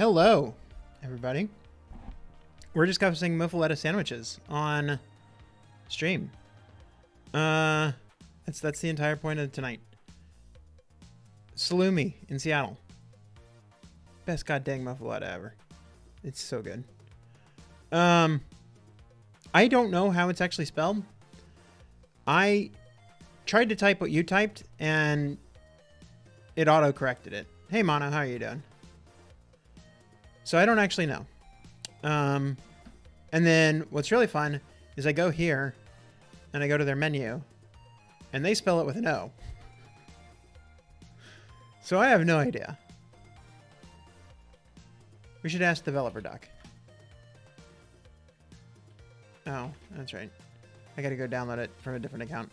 Hello, everybody. We're discussing muffaletta sandwiches on stream. That's the entire point of tonight. Salumi in Seattle. Best goddamn muffaletta ever. It's so good. I don't know how it's actually spelled. I tried to type what you typed and it auto-corrected it. Hey, Mono, how are you doing? So I don't actually know. And then what's really fun is I go here and I go to their menu and they spell it with an O. So I have no idea. We should ask developer doc. Oh, that's right. I gotta go download it from a different account.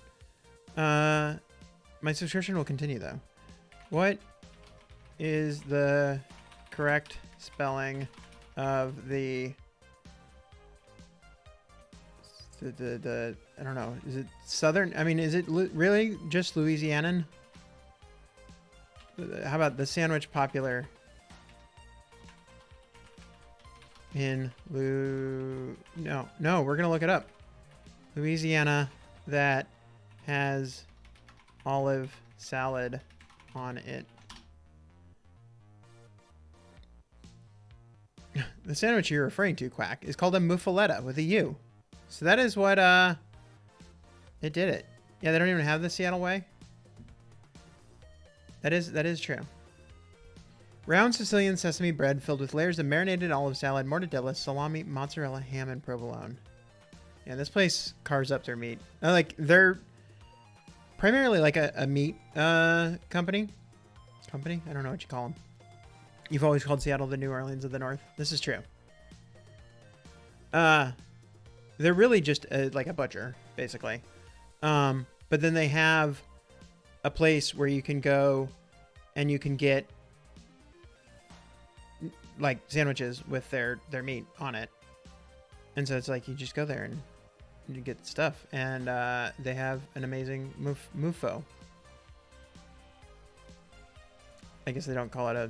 My subscription will continue though. What is the correct spelling of the I don't know, is it southern? I mean, is it really just Louisianan? How about the sandwich popular in no, we're gonna look it up. Louisiana that has olive salad on it. The sandwich you're referring to, Quack, is called a muffaletta with a U. So that is what it did it. Yeah, they don't even have the Seattle way. That is true. Round Sicilian sesame bread filled with layers of marinated olive salad, mortadella, salami, mozzarella, ham, and provolone. Yeah, this place carves up their meat. Like, they're primarily like a meat company. I don't know what you call them. You've always called Seattle the New Orleans of the North. This is true. They're really just like a butcher, basically. But then they have a place where you can go and you can get like sandwiches with their meat on it. And so it's like you just go there and you get stuff. And they have an amazing muffo. I guess they don't call it a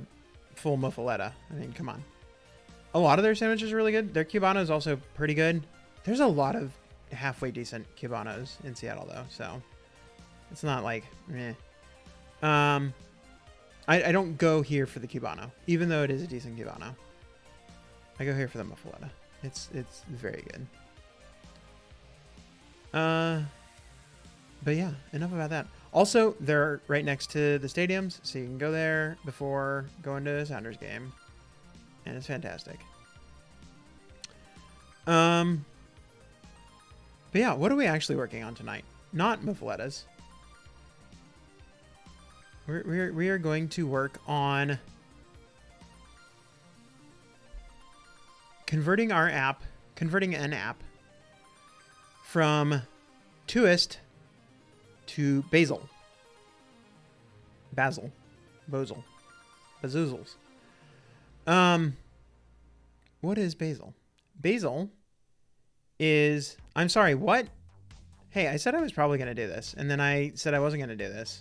full muffaletta. I mean, come on. A lot of their sandwiches are really good. Their Cubano is also pretty good. There's a lot of halfway decent Cubanos in Seattle, though, so it's not like meh. I don't go here for the Cubano, even though it is a decent Cubano. I go here for the muffaletta. It's very good. But yeah, enough about that. Also, they're right next to the stadiums, so you can go there before going to a Sounders game. And it's fantastic. But yeah, what are we actually working on tonight? Not muffalettas. We are going to work on converting an app from Tuist to Bazel. Bazoozles. What is Bazel? Bazel is... I'm sorry, what? Hey, I said I was probably going to do this, and then I said I wasn't going to do this.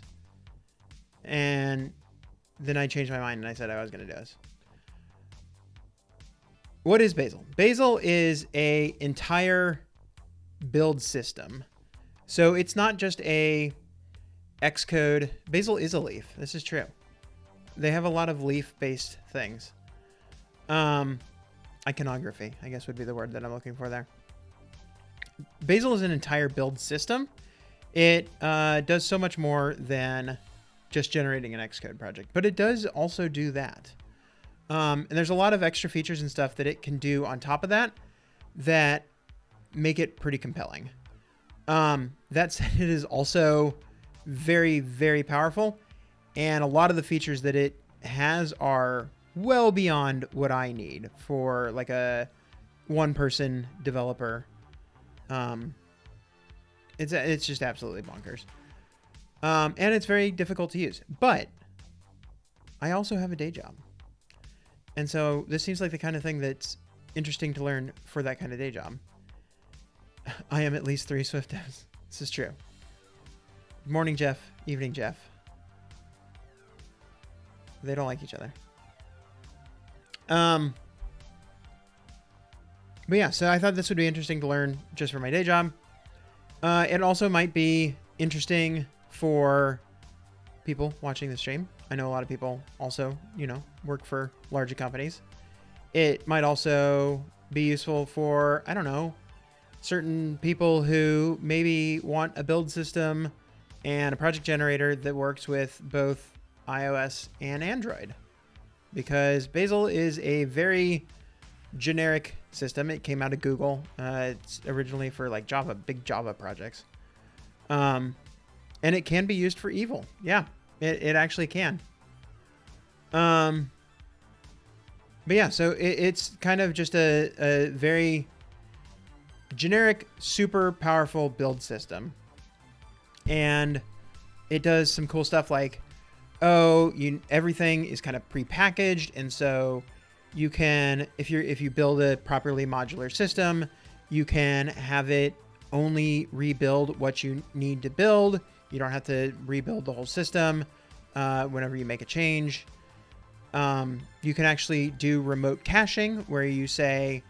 And then I changed my mind, and I said I was going to do this. What is Bazel? Bazel is a entire build system. So it's not just a Xcode. Bazel is a leaf. This is true. They have a lot of leaf-based things. Iconography, I guess, would be the word that I'm looking for there. Bazel is an entire build system. It does so much more than just generating an Xcode project, but it does also do that. And there's a lot of extra features and stuff that it can do on top of that that make it pretty compelling. That said, it is also very, very powerful. And a lot of the features that it has are well beyond what I need for like a one-person developer. It's just absolutely bonkers. And it's very difficult to use. But I also have a day job. And so this seems like the kind of thing that's interesting to learn for that kind of day job. I am at least 3 Swift devs. This is true. Morning, Jeff. Evening, Jeff. They don't like each other. But yeah, so I thought this would be interesting to learn just for my day job. It also might be interesting for people watching the stream. I know a lot of people also, work for larger companies. It might also be useful for, I don't know, certain people who maybe want a build system and a project generator that works with both iOS and Android. Because Bazel is a very generic system. It came out of Google. It's originally for like Java, big Java projects. And it can be used for evil. Yeah, it actually can. But yeah, so it's kind of just a very generic, super powerful build system. And it does some cool stuff like, everything is kind of prepackaged. And so you can, if you build a properly modular system, you can have it only rebuild what you need to build. You don't have to rebuild the whole system whenever you make a change. You can actually do remote caching where you say,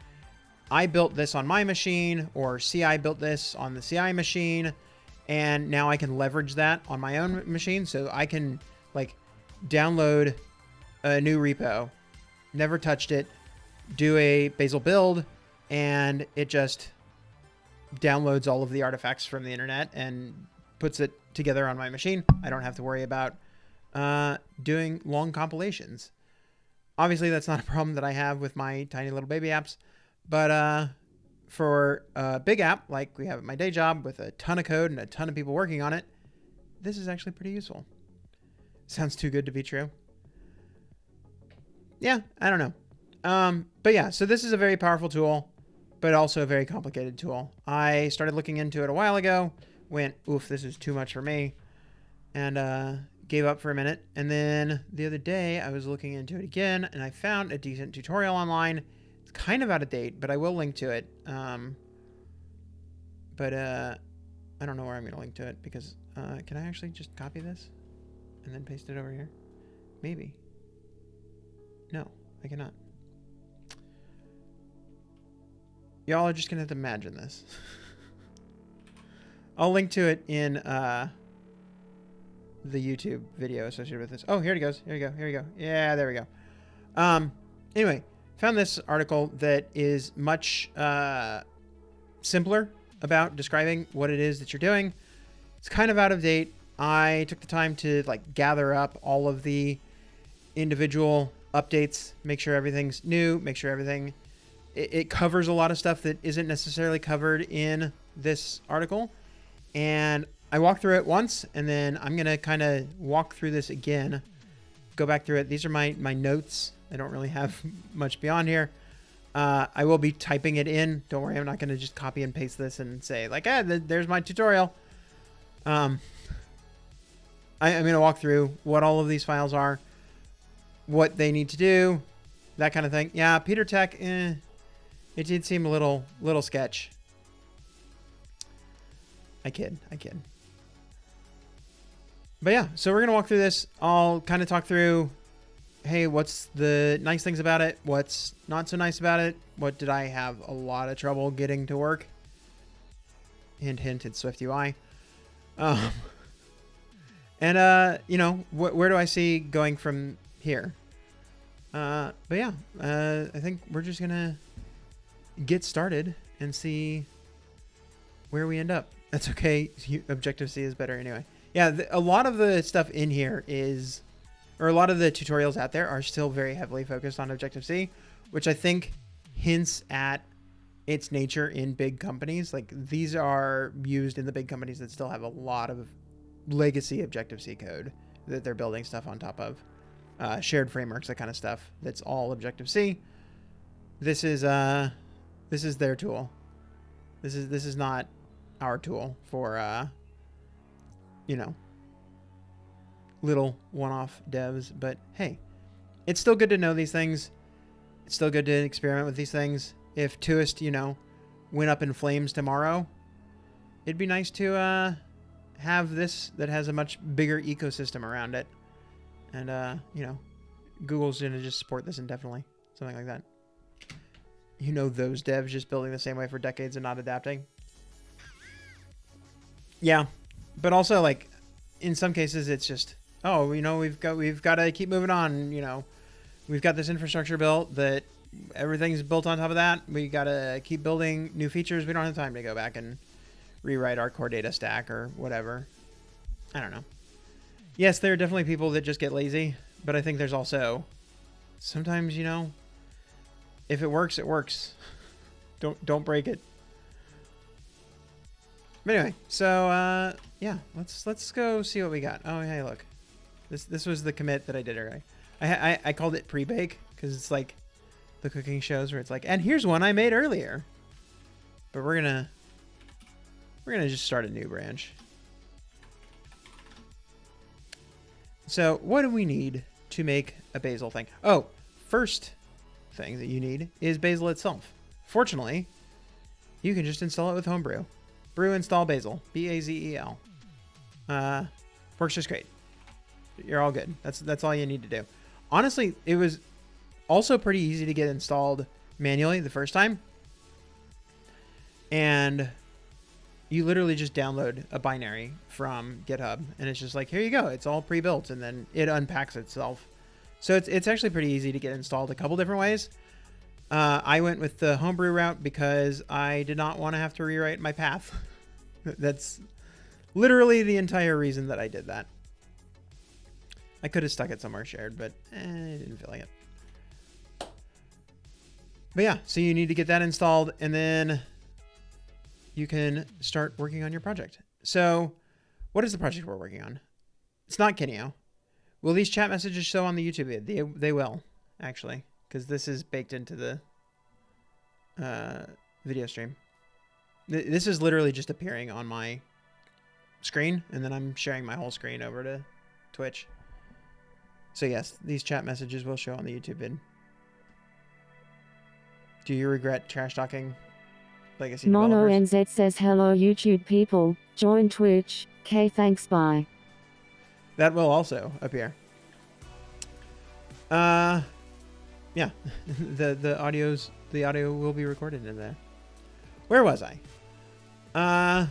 I built this on my machine, or CI built this on the CI machine, and now I can leverage that on my own machine. So I can like download a new repo, never touched it, do a Bazel build, and it just downloads all of the artifacts from the internet and puts it together on my machine. I don't have to worry about doing long compilations. Obviously, that's not a problem that I have with my tiny little baby apps, but for a big app like we have at my day job with a ton of code and a ton of people working on it, this is actually pretty useful. Sounds too good to be true. Yeah, I don't know. But yeah, so this is a very powerful tool, but also a very complicated tool. I started looking into it a while ago, went, oof, this is too much for me, and gave up for a minute. And then the other day I was looking into it again, and I found a decent tutorial online. It's kind of out of date, but I will link to it. But I don't know where I'm going to link to it because can I actually just copy this and then paste it over here? Maybe. No, I cannot. Y'all are just going to have to imagine this. I'll link to it in the YouTube video associated with this. Oh, here it goes. Here we go. Here we go. Yeah, there we go. Anyway, found this article that is much simpler about describing what it is that you're doing. It's kind of out of date. I took the time to like gather up all of the individual updates, make sure everything's new, make sure everything it covers a lot of stuff that isn't necessarily covered in this article. And I walked through it once, and then I'm going to kind of walk through this again, go back through it. These are my notes. I don't really have much beyond here. I will be typing it in. Don't worry, I'm not going to just copy and paste this and say like, there's my tutorial. I'm going to walk through what all of these files are, what they need to do, that kind of thing. Yeah, Peter Tech, it did seem a little sketch. I kid. But yeah, so we're going to walk through this. I'll kind of talk through, hey, what's the nice things about it? What's not so nice about it? What did I have a lot of trouble getting to work? Hint, hint, it's SwiftUI. And, where do I see going from here? But yeah, I think we're just going to get started and see where we end up. That's okay. Objective-C is better anyway. Yeah, a lot of the stuff in here is, or a lot of the tutorials out there are still very heavily focused on Objective-C, which I think hints at its nature in big companies. Like these are used in the big companies that still have a lot of legacy Objective-C code that they're building stuff on top of. Shared frameworks, that kind of stuff. That's all Objective-C. This is their tool. This is not our tool for little one-off devs, but hey, it's still good to know these things. It's still good to experiment with these things. If Tuist, went up in flames tomorrow, it'd be nice to have this that has a much bigger ecosystem around it. And Google's gonna just support this indefinitely. something like that. You know, those devs just building the same way for decades and not adapting. Yeah, but also like in some cases it's just, oh, you know, we've got to keep moving on. You know, we've got this infrastructure built that everything's built on top of that. We got to keep building new features. We don't have time to go back and rewrite our core data stack or whatever. I don't know. Yes, there are definitely people that just get lazy, but I think there's also sometimes, you know, if it works, it works. Don't break it. But anyway, so yeah, let's go see what we got. Oh, hey, look. This was the commit that I did earlier. I called it pre-bake because it's like the cooking shows where it's like, and here's one I made earlier. But we're gonna just start a new branch. So what do we need to make a Bazel thing? Oh, first thing that you need is Bazel itself. Fortunately, you can just install it with Homebrew. Brew install Bazel. Bazel. Works just great. You're all good. That's all you need to do. Honestly, it was also pretty easy to get installed manually the first time. And you literally just download a binary from GitHub and it's just like, here you go. It's all pre-built and then it unpacks itself. So it's actually pretty easy to get installed a couple different ways. I went with the Homebrew route because I did not want to have to rewrite my path. That's literally the entire reason that I did that. I could have stuck it somewhere shared, but I didn't feel like it. But yeah, so you need to get that installed and then you can start working on your project. So what is the project we're working on? It's not Kineo. Will these chat messages show on the YouTube vid? They will, actually, because this is baked into the video stream. This is literally just appearing on my screen, and then I'm sharing my whole screen over to Twitch. So yes, these chat messages will show on the YouTube vid. Do you regret trash talking legacy Mono developers? NZ says hello YouTube people, join Twitch, thanks bye. That will also appear. Yeah. the audio will be recorded in there. Where was I?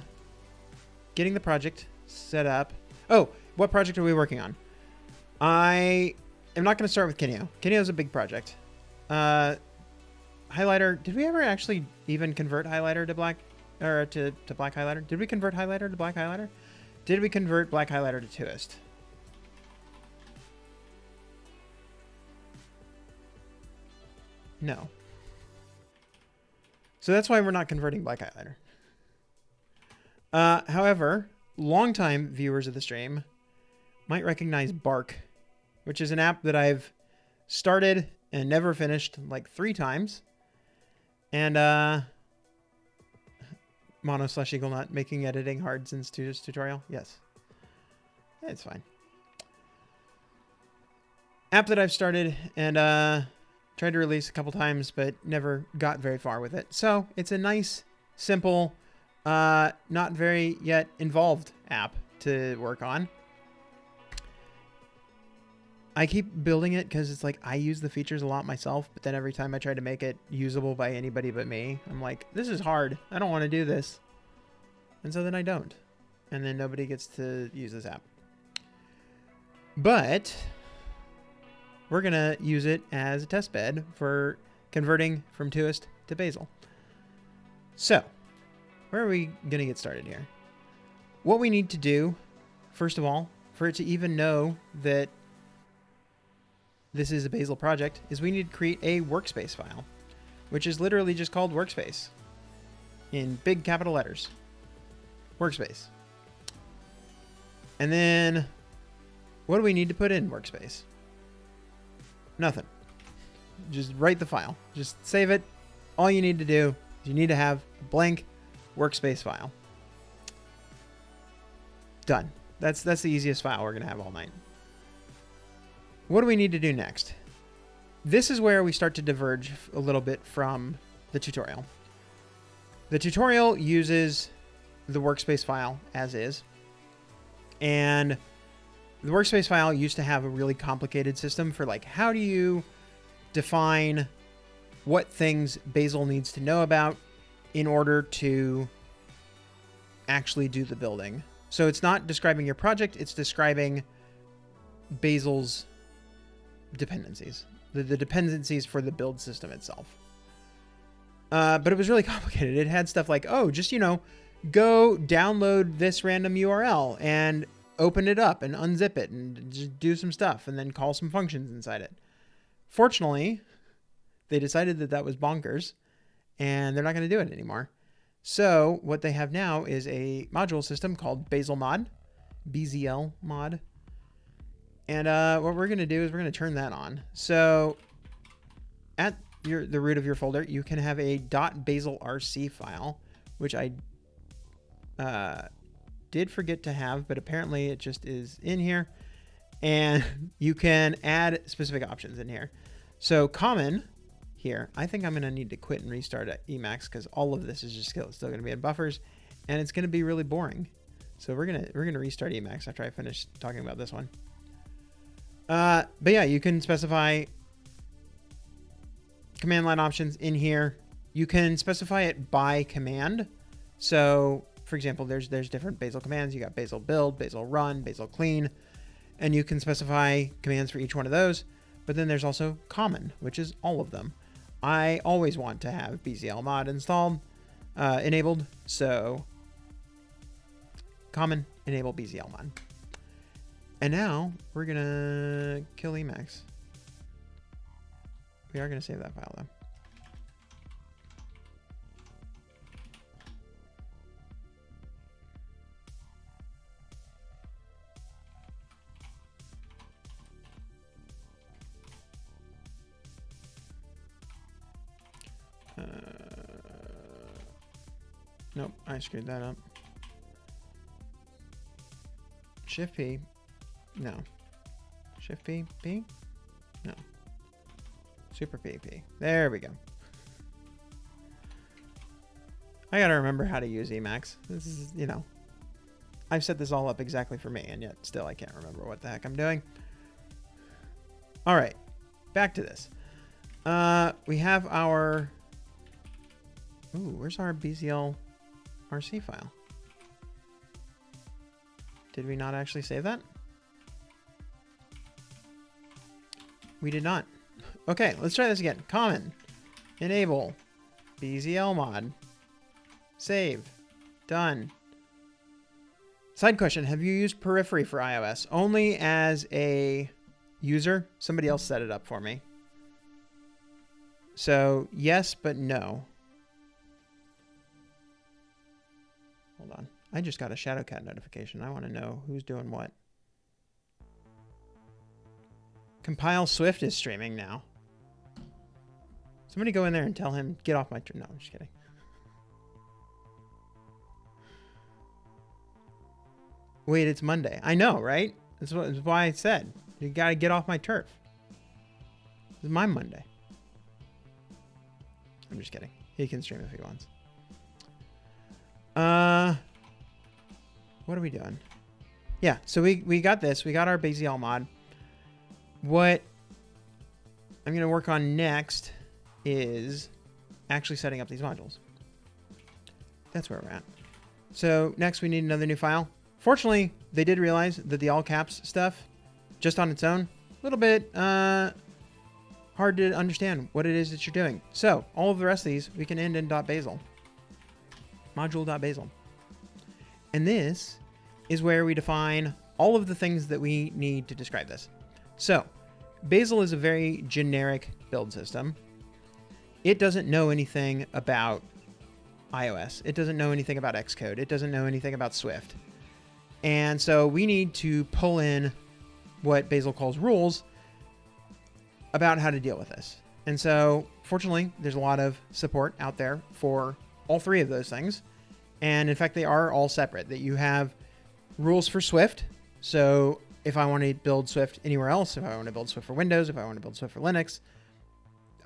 Getting the project set up. Oh, what project are we working on? I am not going to start with Kineo. Kineo is a big project. Highlighter. Did we ever actually even convert highlighter to black or to black highlighter? Did we convert highlighter to black highlighter? Did we convert black highlighter to Tuist? No. So that's why we're not converting black highlighter. However, longtime viewers of the stream might recognize Bark, which is an app that I've started and never finished like 3 times. And Mono / Eagle not making editing hard since Tuist tutorial. Yes. It's fine. App that I've started and tried to release a couple times, but never got very far with it. So it's a nice, simple, not very yet involved app to work on. I keep building it because it's like I use the features a lot myself, but then every time I try to make it usable by anybody but me, I'm like, this is hard. I don't want to do this. And so then I don't. And then nobody gets to use this app. But we're going to use it as a test bed for converting from Tuist to Bazel. So where are we going to get started here? What we need to do, first of all, for it to even know that this is a Bazel project, is we need to create a workspace file, which is literally just called workspace in big capital letters. Workspace. And then what do we need to put in workspace? Nothing. Just write the file. Just save it. All you need to do is you need to have a blank workspace file. Done. That's the easiest file we're going to have all night. What do we need to do next? This is where we start to diverge a little bit from the tutorial. The tutorial uses the workspace file as is. And the workspace file used to have a really complicated system for like, how do you define what things Bazel needs to know about in order to actually do the building. So it's not describing your project, it's describing Bazel's dependencies, the dependencies for the build system itself. But it was really complicated. It had stuff like, oh, just, go download this random URL and open it up and unzip it and just do some stuff and then call some functions inside it. Fortunately, they decided that was bonkers and they're not going to do it anymore. So what they have now is a module system called Bazel mod, BZL mod. And what we're going to do is we're going to turn that on. So at the root of your folder, you can have a .bazelrc file, which I did forget to have, but apparently it just is in here. And you can add specific options in here. So common here, I think I'm going to need to quit and restart at Emacs because all of this is just still going to be in buffers and it's going to be really boring. So we're going to restart Emacs after I finish talking about this one. But yeah, you can specify command line options in here. You can specify it by command. So for example, there's different Bazel commands. You got Bazel build, Bazel run, Bazel clean, and you can specify commands for each one of those. But then there's also common, which is all of them. I always want to have BZL mod installed, enabled. So common, enable BZL mod. And now we're going to kill Emacs. We are going to save that file though. Nope, I screwed that up. Shift P. No. Shift P? P? No. Super P. P. There we go. I gotta remember how to use Emacs. This is, I've set this all up exactly for me, and yet still I can't remember what the heck I'm doing. All right, back to this. We have our... Ooh, where's our BZL RC file? Did we not actually save that? We did not. Okay, let's try this again. Common, enable, BZL mod, save, done. Side question, have you used Periphery for iOS? Only as a user. Somebody else set it up for me. So yes, but no. Hold on. I just got a Shadowcat notification. I want to know who's doing what. Compile Swift is streaming now. Somebody go in there and tell him, get off my... No, I'm just kidding. Wait, it's Monday. I know, right? That's why I said, you got to get off my turf. It's my Monday. I'm just kidding. He can stream if he wants. What are we doing? Yeah, so we got this. We got our Bazel mod. What I'm going to work on next is actually setting up these modules. That's where we're at. So next we need another new file. Fortunately, they did realize that the all caps stuff, just on its own, a little bit hard to understand what it is that you're doing. So all of the rest of these, we can end in .bazel. Module.bazel. And this is where we define all of the things that we need to describe this. So Bazel is a very generic build system. It doesn't know anything about iOS. It doesn't know anything about Xcode. It doesn't know anything about Swift. And so we need to pull in what Bazel calls rules about how to deal with this. And so fortunately, there's a lot of support out there for all three of those things. And in fact, they are all separate. That you have rules for Swift. So if I want to build Swift anywhere else, if I want to build Swift for Windows, if I want to build Swift for Linux,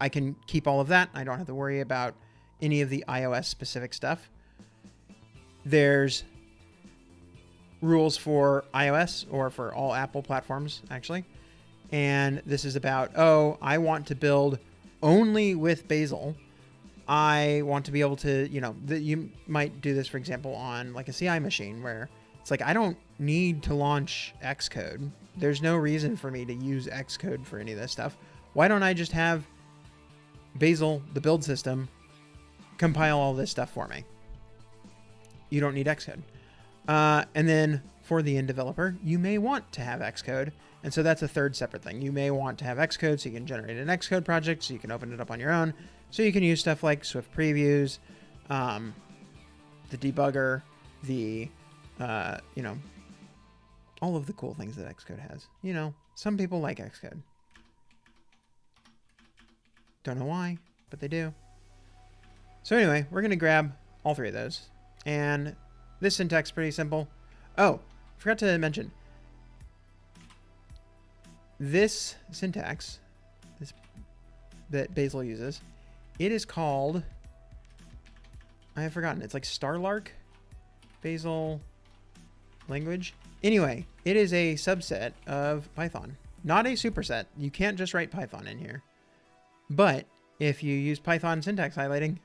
I can keep all of that. I don't have to worry about any of the iOS specific stuff. There's rules for iOS or for all Apple platforms, actually. And this is about, oh, I want to build only with Bazel, I want to be able to, you might do this, for example, on like a CI machine where it's like, I don't need to launch Xcode. There's no reason for me to use Xcode for any of this stuff. Why don't I just have Bazel, the build system, compile all this stuff for me? You don't need Xcode. And then for the end developer, you may want to have Xcode. And so that's a third separate thing. You may want to have Xcode so you can generate an Xcode project, so you can open it up on your own. So you can use stuff like Swift previews, the debugger, all of the cool things that Xcode has. Some people like Xcode. Don't know why, but they do. So anyway, we're going to grab all three of those. And this syntax is pretty simple. Oh, forgot to mention. This syntax that Bazel uses, it is called, I have forgotten, it's like Starlark Bazel language. Anyway, it is a subset of Python, not a superset. You can't just write Python in here. But if you use Python syntax highlighting,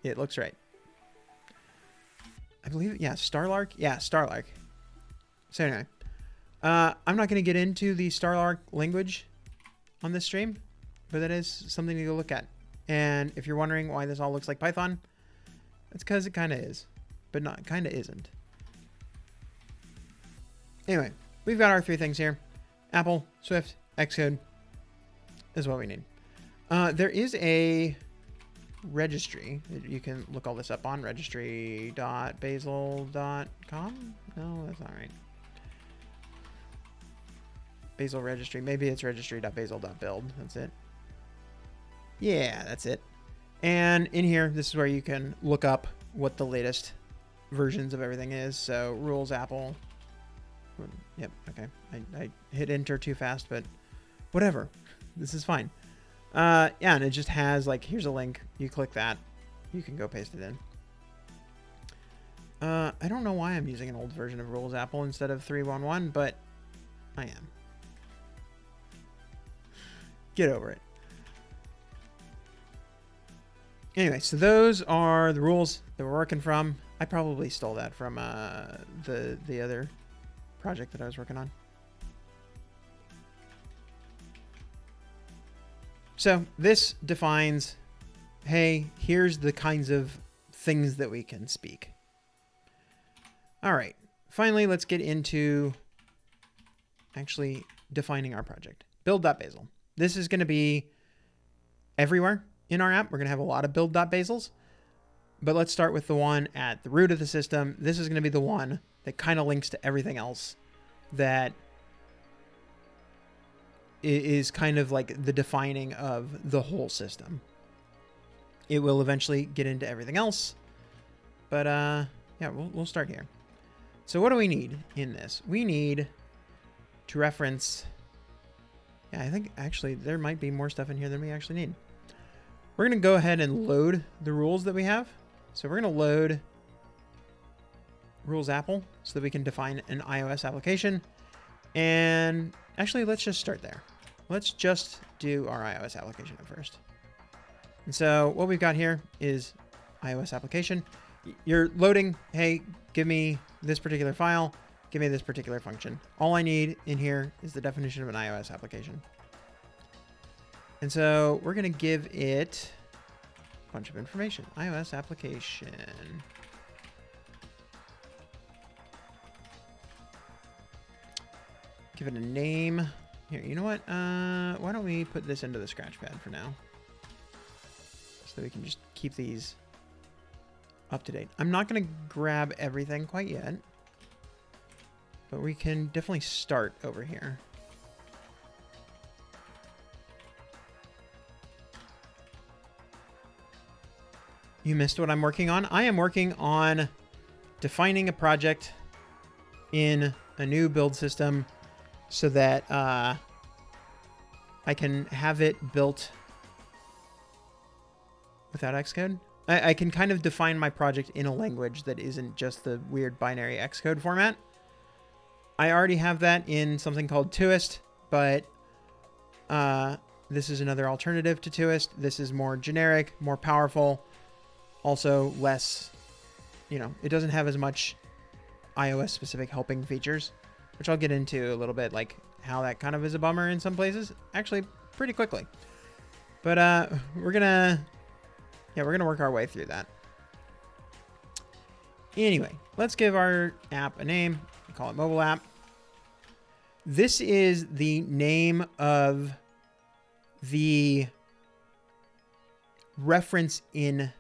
it looks right. I believe, yeah, Starlark. Yeah, Starlark. So anyway, I'm not going to get into the Starlark language on this stream, but that is something to go look at. And if you're wondering why this all looks like Python, it's because it kind of is, but not kind of isn't. Anyway, we've got our three things here. Apple, Swift, Xcode is what we need. There is a registry. You can look all this up on registry.bazel.com. No, that's not right. Bazel registry. Maybe it's registry.bazel.build. That's it. Yeah, that's it. And in here, this is where you can look up what the latest versions of everything is. So rules Apple. Yep. Okay. I hit enter too fast, but whatever. This is fine. Yeah, and it just has like, here's a link. You click that. You can go paste it in. I don't know why I'm using an old version of rules Apple instead of 3.1.1, but I am. Get over it. Anyway, so those are the rules that we're working from. I probably stole that from the other project that I was working on. So this defines, hey, here's the kinds of things that we can speak. All right. Finally, let's get into actually defining our project. Build.bazel. This is going to be everywhere in our app. We're going to have a lot of build.bazels, but let's start with the one at the root of the system. This is going to be the one that kind of links to everything else that is kind of like the defining of the whole system. It will eventually get into everything else, but yeah, we'll start here. So what do we need in this? We need to reference, yeah, I think actually there might be more stuff in here than we actually need. We're going to go ahead and load the rules that we have. So we're going to load rules Apple so that we can define an iOS application. And actually, let's just start there. Let's just do our iOS application at first. And so what we've got here is iOS application. You're loading, hey, give me this particular file, give me this particular function. All I need in here is the definition of an iOS application. And so we're going to give it a bunch of information. iOS application. Give it a name. Here, you know what? Why don't we put this into the Scratchpad for now? So that we can just keep these up to date. I'm not going to grab everything quite yet, but we can definitely start over here. You missed what I'm working on. I am working on defining a project in a new build system so that I can have it built without Xcode. I can kind of define my project in a language that isn't just the weird binary Xcode format. I already have that in something called Tuist, but This is another alternative to Tuist. This is more generic, more powerful, also less, you know, it doesn't have as much iOS specific helping features, which I'll get into a little bit, like how that kind of is a bummer in some places, actually pretty quickly. But we're gonna work our way through that. Anyway, let's give our app a name. We call it mobile app. This is the name of the reference in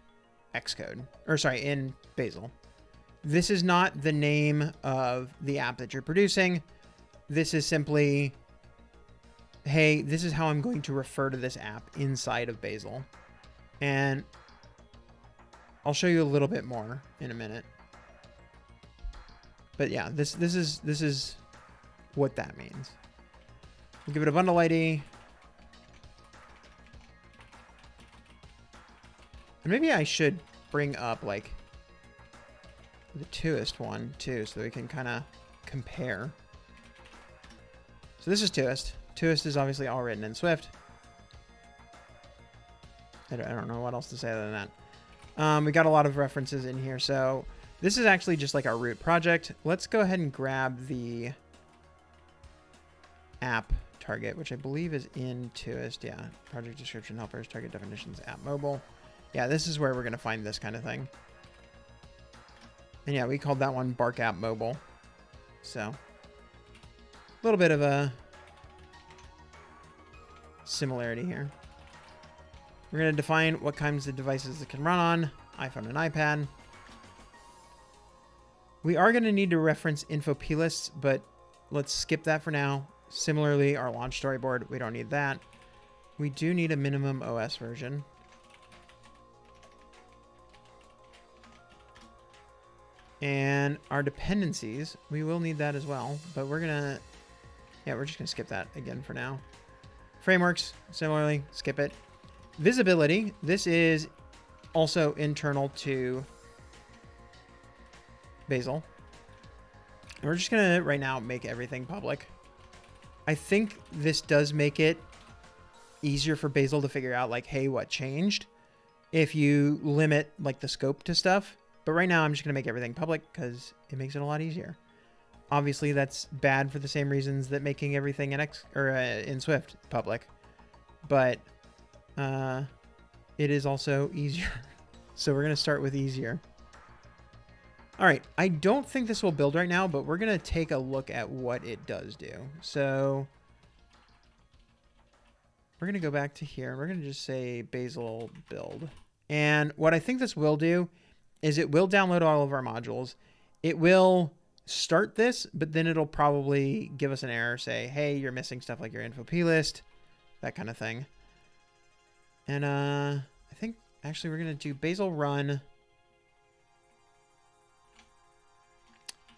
Xcode, or sorry, in Bazel. This is not the name of the app that you're producing. This is simply, hey, this is how I'm going to refer to this app inside of Bazel. And I'll show you a little bit more in a minute. But yeah, this is what that means. We'll give it a bundle ID. And maybe I should bring up like the Tuist one too, so that we can kind of compare. So this is Tuist. Tuist is obviously all written in Swift. I don't know what else to say other than that. We got a lot of references in here. So this is actually just like our root project. Let's go ahead and grab the app target, which I believe is in Tuist. Yeah. Project description, helpers, target definitions, app mobile. Yeah, this is where we're going to find this kind of thing. And yeah, we called that one Bark App Mobile. So a little bit of a similarity here. We're going to define what kinds of devices it can run on, iPhone and iPad. We are going to need to reference info plists, but let's skip that for now. Similarly, our launch storyboard, we don't need that. We do need a minimum OS version. And our dependencies, we will need that as well, but we're just gonna skip that again for now. Frameworks, similarly, skip it. Visibility, this is also internal to Bazel. And we're just gonna right now make everything public. I think this does make it easier for Bazel to figure out like, hey, what changed? If you limit like the scope to stuff. But right now I'm just gonna make everything public because it makes it a lot easier. Obviously that's bad for the same reasons that making everything in Swift public, but it is also easier. So we're gonna start with easier. All right, I don't think this will build right now, but we're gonna take a look at what it does do. So we're gonna go back to here. We're gonna just say Bazel build. And what I think this will do is it will download all of our modules. It will start this, but then it'll probably give us an error, say, hey, you're missing stuff like your info plist, that kind of thing. And I think actually we're gonna do Bazel run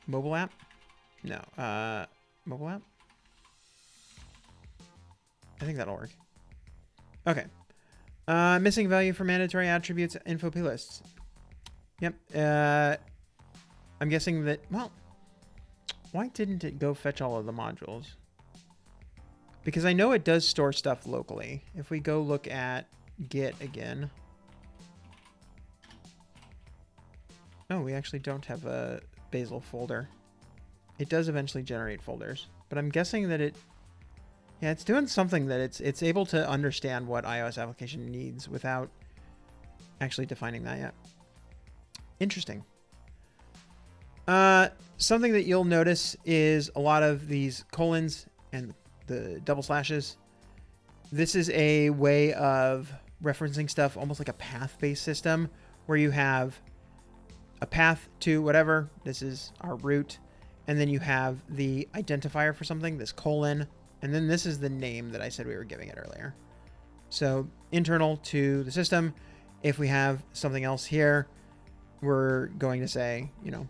mobile app. No, mobile app. I think that'll work. Okay. Missing value for mandatory attributes, info plists. Yep. I'm guessing that, well, why didn't it go fetch all of the modules? Because I know it does store stuff locally. If we go look at Git again. Oh, we actually don't have a Bazel folder. It does eventually generate folders, but I'm guessing that yeah, it's doing something that it's able to understand what iOS application needs without actually defining that yet. Interesting. Something that you'll notice is a lot of these colons and the double slashes. This is a way of referencing stuff almost like a path-based system where you have a path to whatever. This is our root. And then you have the identifier for something, this colon. And then this is the name that I said we were giving it earlier. So internal to the system. If we have something else here, we're going to say, you know,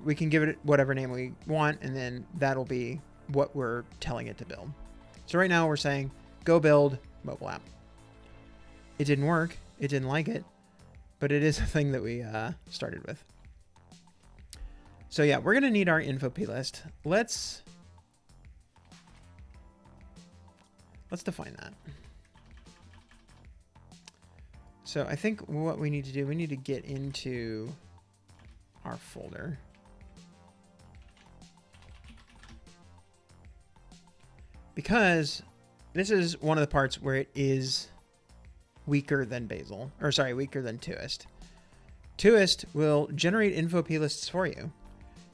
we can give it whatever name we want, and then that'll be what we're telling it to build. So right now we're saying, go build mobile app. It didn't work. It didn't like it, but it is a thing that we started with. So yeah, we're going to need our info plist. Let's let's define that. So I think what we need to do, we need to get into our folder. Because this is one of the parts where it is weaker than Bazel, or sorry, weaker than Tuist. Tuist will generate info plists for you.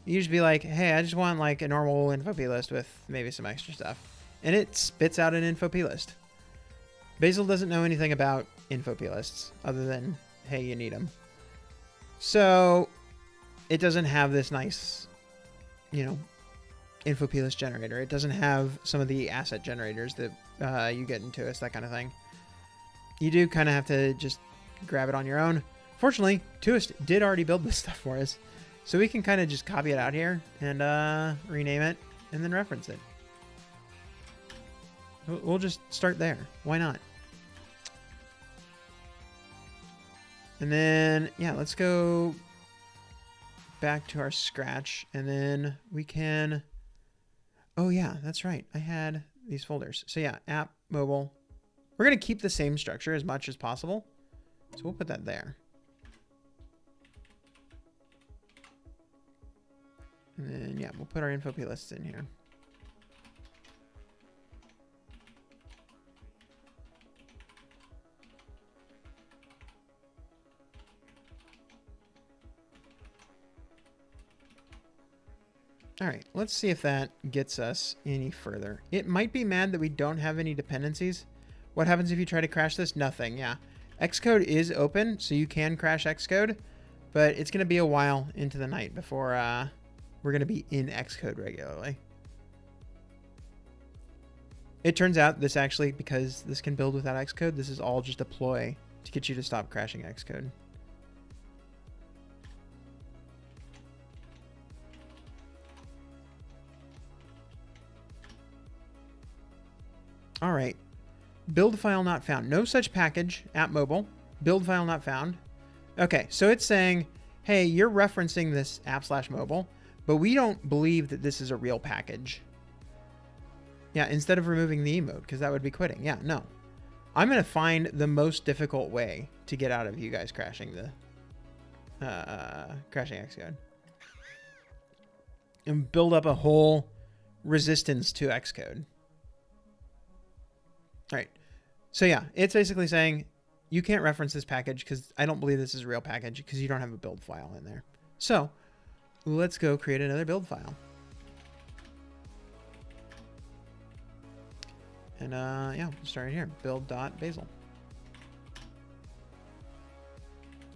You just be like, hey, I just want like a normal info plist with maybe some extra stuff. And it spits out an info plist. Bazel doesn't know anything about info plists other than, hey, you need them. So it doesn't have this nice, you know, info plist generator. It doesn't have some of the asset generators that you get in Tuist, that kind of thing. You do kind of have to just grab it on your own. Fortunately, Tuist did already build this stuff for us. So we can kind of just copy it out here and rename it and then reference it. We'll just start there. Why not? And then, yeah, let's go back to our Scratch. And then we can... Oh, yeah, that's right. I had these folders. So, yeah, app, mobile. We're going to keep the same structure as much as possible. So we'll put that there. And then, yeah, we'll put our info lists in here. All right, let's see if that gets us any further. It might be mad that we don't have any dependencies. What happens if you try to crash this? Nothing, yeah. Xcode is open, so you can crash Xcode, but it's going to be a while into the night before we're going to be in Xcode regularly. It turns out this actually, because this can build without Xcode, this is all just a ploy to get you to stop crashing Xcode. All right. Build file not found. No such package at mobile. Build file not found. Okay, so it's saying, hey, you're referencing this app/mobile, but we don't believe that this is a real package. Yeah, instead of removing the emote, because that would be quitting. Yeah, no. I'm going to find the most difficult way to get out of you guys crashing crashing Xcode. And build up a whole resistance to Xcode. All right. So yeah, it's basically saying you can't reference this package because I don't believe this is a real package because you don't have a build file in there. So let's go create another build file. And yeah, we'll start right here. Build.bazel.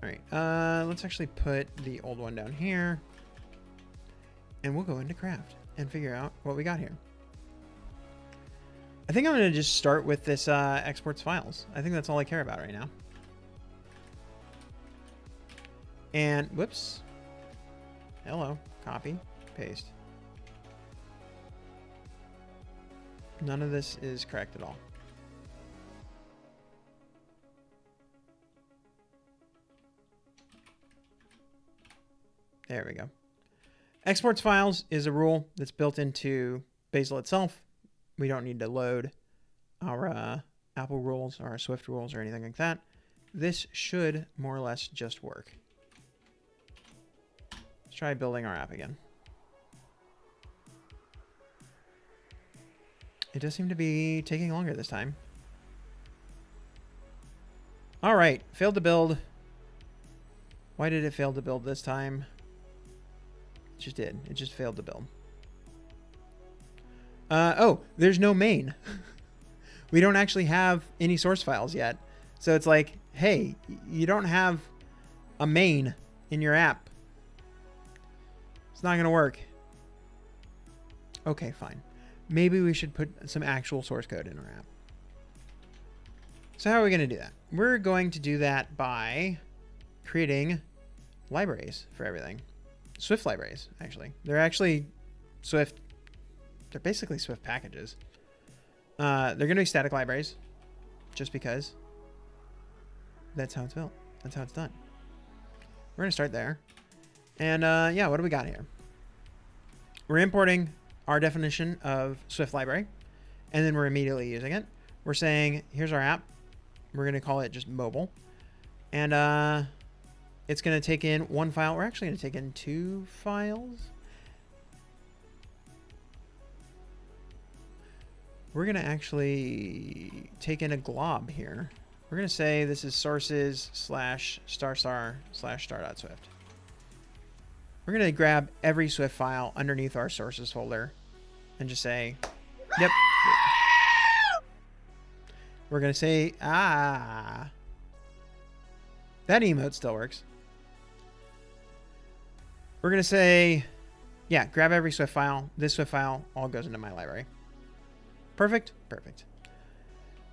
All right. Let's actually put the old one down here. And we'll go into craft and figure out what we got here. I think I'm going to just start with this exports files. I think that's all I care about right now. And, whoops. Hello. Copy. Paste. None of this is correct at all. There we go. Exports files is a rule that's built into Bazel itself. We don't need to load our Apple rules or our Swift rules or anything like that. This should more or less just work. Let's try building our app again. It does seem to be taking longer this time. All right, failed to build. Why did it fail to build this time? It just did. It just failed to build. Oh, there's no main. We don't actually have any source files yet. So it's like, hey, you don't have a main in your app. It's not going to work. Okay, fine. Maybe we should put some actual source code in our app. So how are we going to do that? We're going to do that by creating libraries for everything. Swift libraries, actually. They're actually Swift. They're basically Swift packages. They're going to be static libraries, just because that's how it's built. That's how it's done. We're going to start there. And yeah, what do we got here? We're importing our definition of Swift library, and then we're immediately using it. we're saying, here's our app. We're going to call it just mobile. And it's going to take in one file. We're actually going to take in 2 files. We're going to actually take in a glob here. We're going to say this is sources/star/star.swift. We're going to grab every Swift file underneath our sources folder and just say, yep. We're going to say, that emote still works. We're going to say, yeah, grab every Swift file. This Swift file all goes into my library. Perfect. Perfect.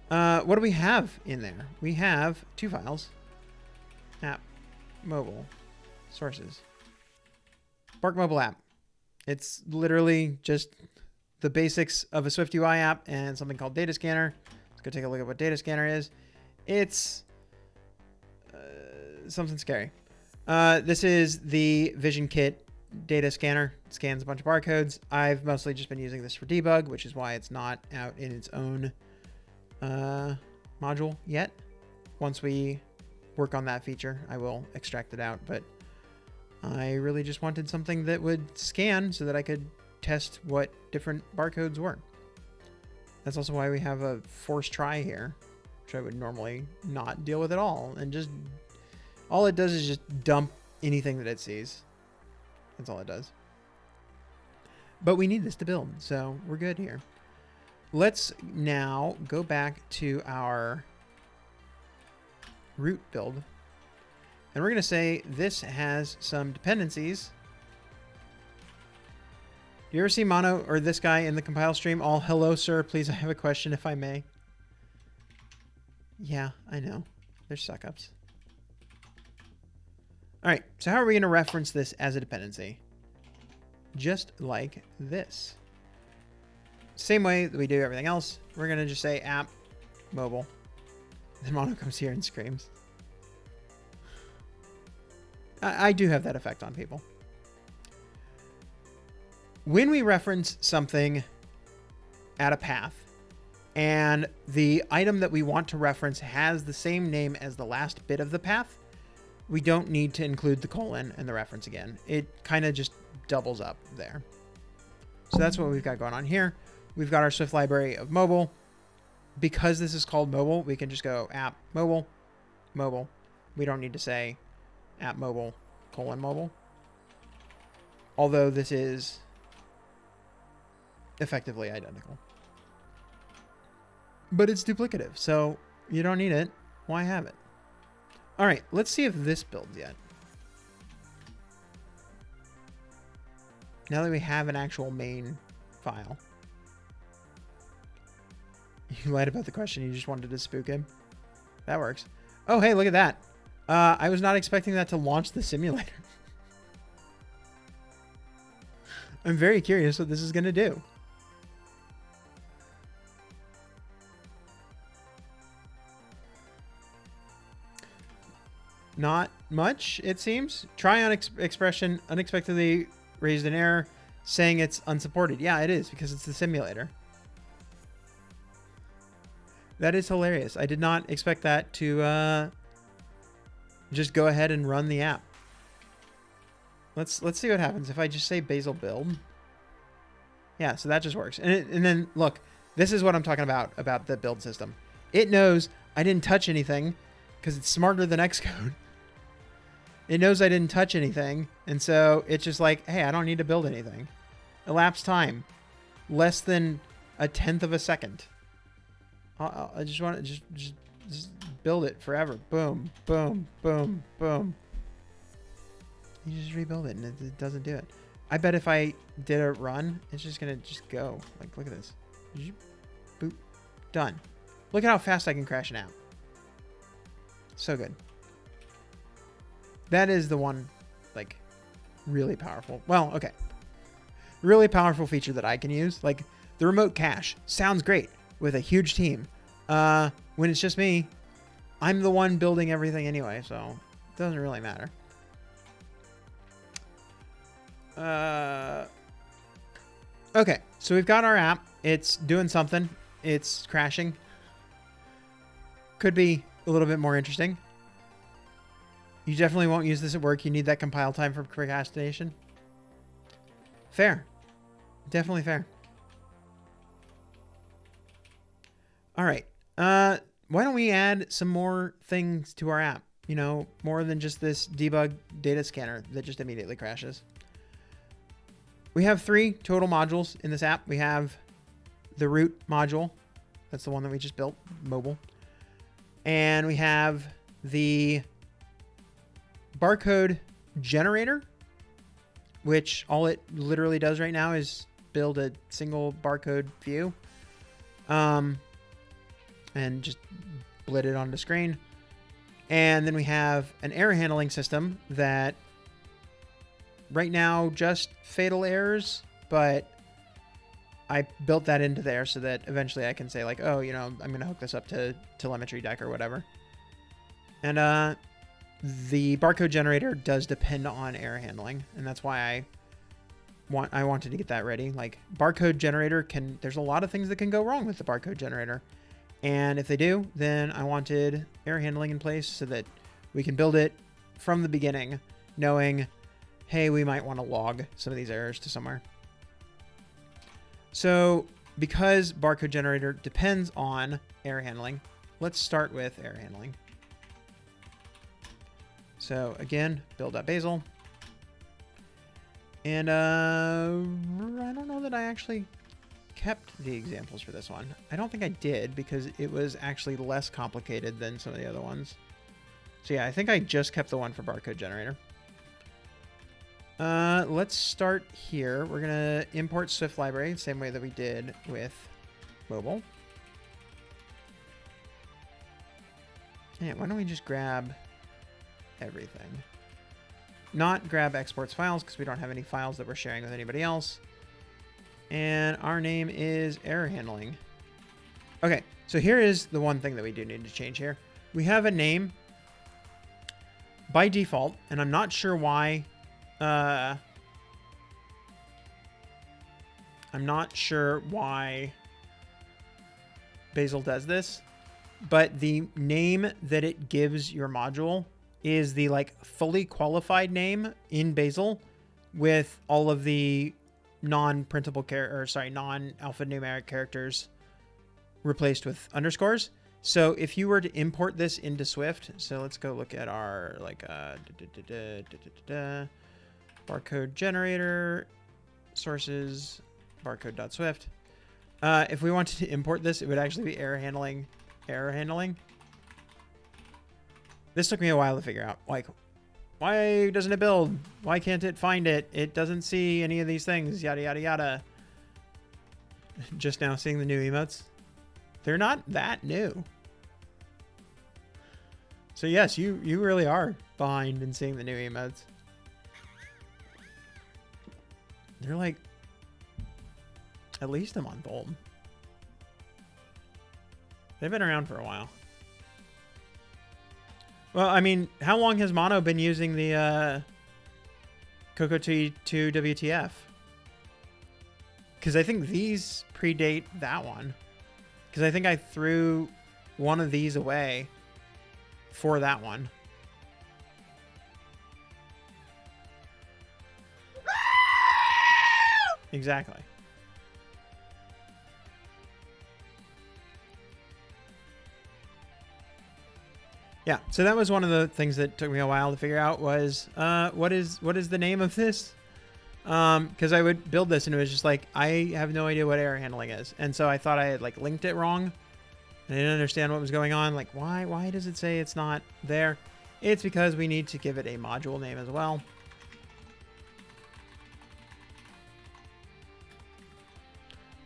What do we have in there? We have 2 files. App, mobile, sources. Bark mobile app. It's literally just the basics of a Swift UI app and something called data scanner. Let's go take a look at what data scanner is. It's something scary. This is the Vision Kit data scanner. It scans a bunch of barcodes. I've mostly just been using this for debug, which is why it's not out in its own module yet. Once we work on that feature, I will extract it out, but I really just wanted something that would scan so that I could test what different barcodes were. That's also why we have a forced try here, which I would normally not deal with at all. And just all it does is just dump anything that it sees. That's all it does. But we need this to build, so we're good here. Let's now go back to our root build. And we're going to say this has some dependencies. Do you ever see Mono or this guy in the compile stream? All, hello, sir. Please, I have a question if I may. Yeah, I know. They're suck-ups. All right, so how are we going to reference this as a dependency? Just like this. Same way that we do everything else. We're going to just say app, mobile. Then Mono comes here and screams. I do have that effect on people. When we reference something at a path and the item that we want to reference has the same name as the last bit of the path, we don't need to include the colon and the reference again. It kind of just doubles up there. So that's what we've got going on here. We've got our Swift library of mobile. Because this is called mobile, we can just go app mobile, mobile. We don't need to say app mobile, colon mobile. Although this is effectively identical. But it's duplicative, so you don't need it. Why have it? All right, let's see if this builds yet. Now that we have an actual main file. You lied about the question. You just wanted to spook him. That works. Oh, hey, look at that. I was not expecting that to launch the simulator. I'm very curious what this is going to do. Not much, it seems. Try on expression unexpectedly raised an error saying it's unsupported. Yeah, it is because it's the simulator. That is hilarious. I did not expect that to just go ahead and run the app. Let's see what happens if I just say Bazel build. Yeah, so that just works. And then look, this is what I'm talking about the build system. It knows I didn't touch anything because it's smarter than Xcode. It knows I didn't touch anything, and so it's just like, hey, I don't need to build anything. Elapsed time, less than 1/10 of a second. I just want to just build it forever. Boom, boom, boom, boom. You just rebuild it, and it doesn't do it. I bet if I did a run, it's just gonna just go. Like, look at this. Boop, done. Look at how fast I can crash an app. So good. That is the one, like, really powerful. Well, okay. Really powerful feature that I can use. Like, the remote cache sounds great with a huge team. When it's just me, I'm the one building everything anyway, so it doesn't really matter. Okay, so we've got our app. It's doing something. It's crashing. could be a little bit more interesting. You definitely won't use this at work. You need that compile time for procrastination. Fair. Definitely fair. All right. Why don't we add some more things to our app? You know, more than just this debug data scanner that just immediately crashes. We have 3 total modules in this app. We have the root module. That's the one that we just built, mobile. And we have the barcode generator, which all it literally does right now is build a single barcode view. And just blit it onto screen. And then we have an error handling system that right now just fatal errors, but I built that into there so that eventually I can say like, oh, you know, I'm going to hook this up to telemetry deck or whatever. And the barcode generator does depend on error handling, and that's why I wanted to get that ready. Like, barcode generator there's a lot of things that can go wrong with the barcode generator. And if they do, then I wanted error handling in place so that we can build it from the beginning, knowing, hey, we might want to log some of these errors to somewhere. So because barcode generator depends on error handling, let's start with error handling. So again, build.bazel. And I don't know that I actually kept the examples for this one. I don't think I did because it was actually less complicated than some of the other ones. So yeah, I think I just kept the one for barcode generator. Let's start here. We're going to import Swift library, same way that we did with mobile. Yeah, why don't we just grab everything? Not grab exports files because we don't have any files that we're sharing with anybody else. And our name is error handling. Okay, so here is the one thing that we do need to change here. We have a name by default, and I'm not sure why. I'm not sure why Bazel does this, but the name that it gives your module is the like fully qualified name in Bazel with all of the non-alphanumeric characters replaced with underscores. So if you were to import this into Swift, so let's go look at our like barcode generator sources barcode.swift. If we wanted to import this, it would actually be error handling. This took me a while to figure out, like, why doesn't it build? Why can't it find it? It doesn't see any of these things, yada, yada, yada. Just now seeing the new emotes. They're not that new. So yes, you really are behind in seeing the new emotes. They're like at least a month old. They've been around for a while. Well, I mean, how long has Mono been using the Cocoa 2 WTF? Because I think these predate that one. Because I think I threw one of these away for that one. Exactly. Yeah, so that was one of the things that took me a while to figure out was what is the name of this? Because I would build this and it was just like, I have no idea what error handling is. And so I thought I had like linked it wrong. And I didn't understand what was going on. Like, why does it say it's not there? It's because we need to give it a module name as well.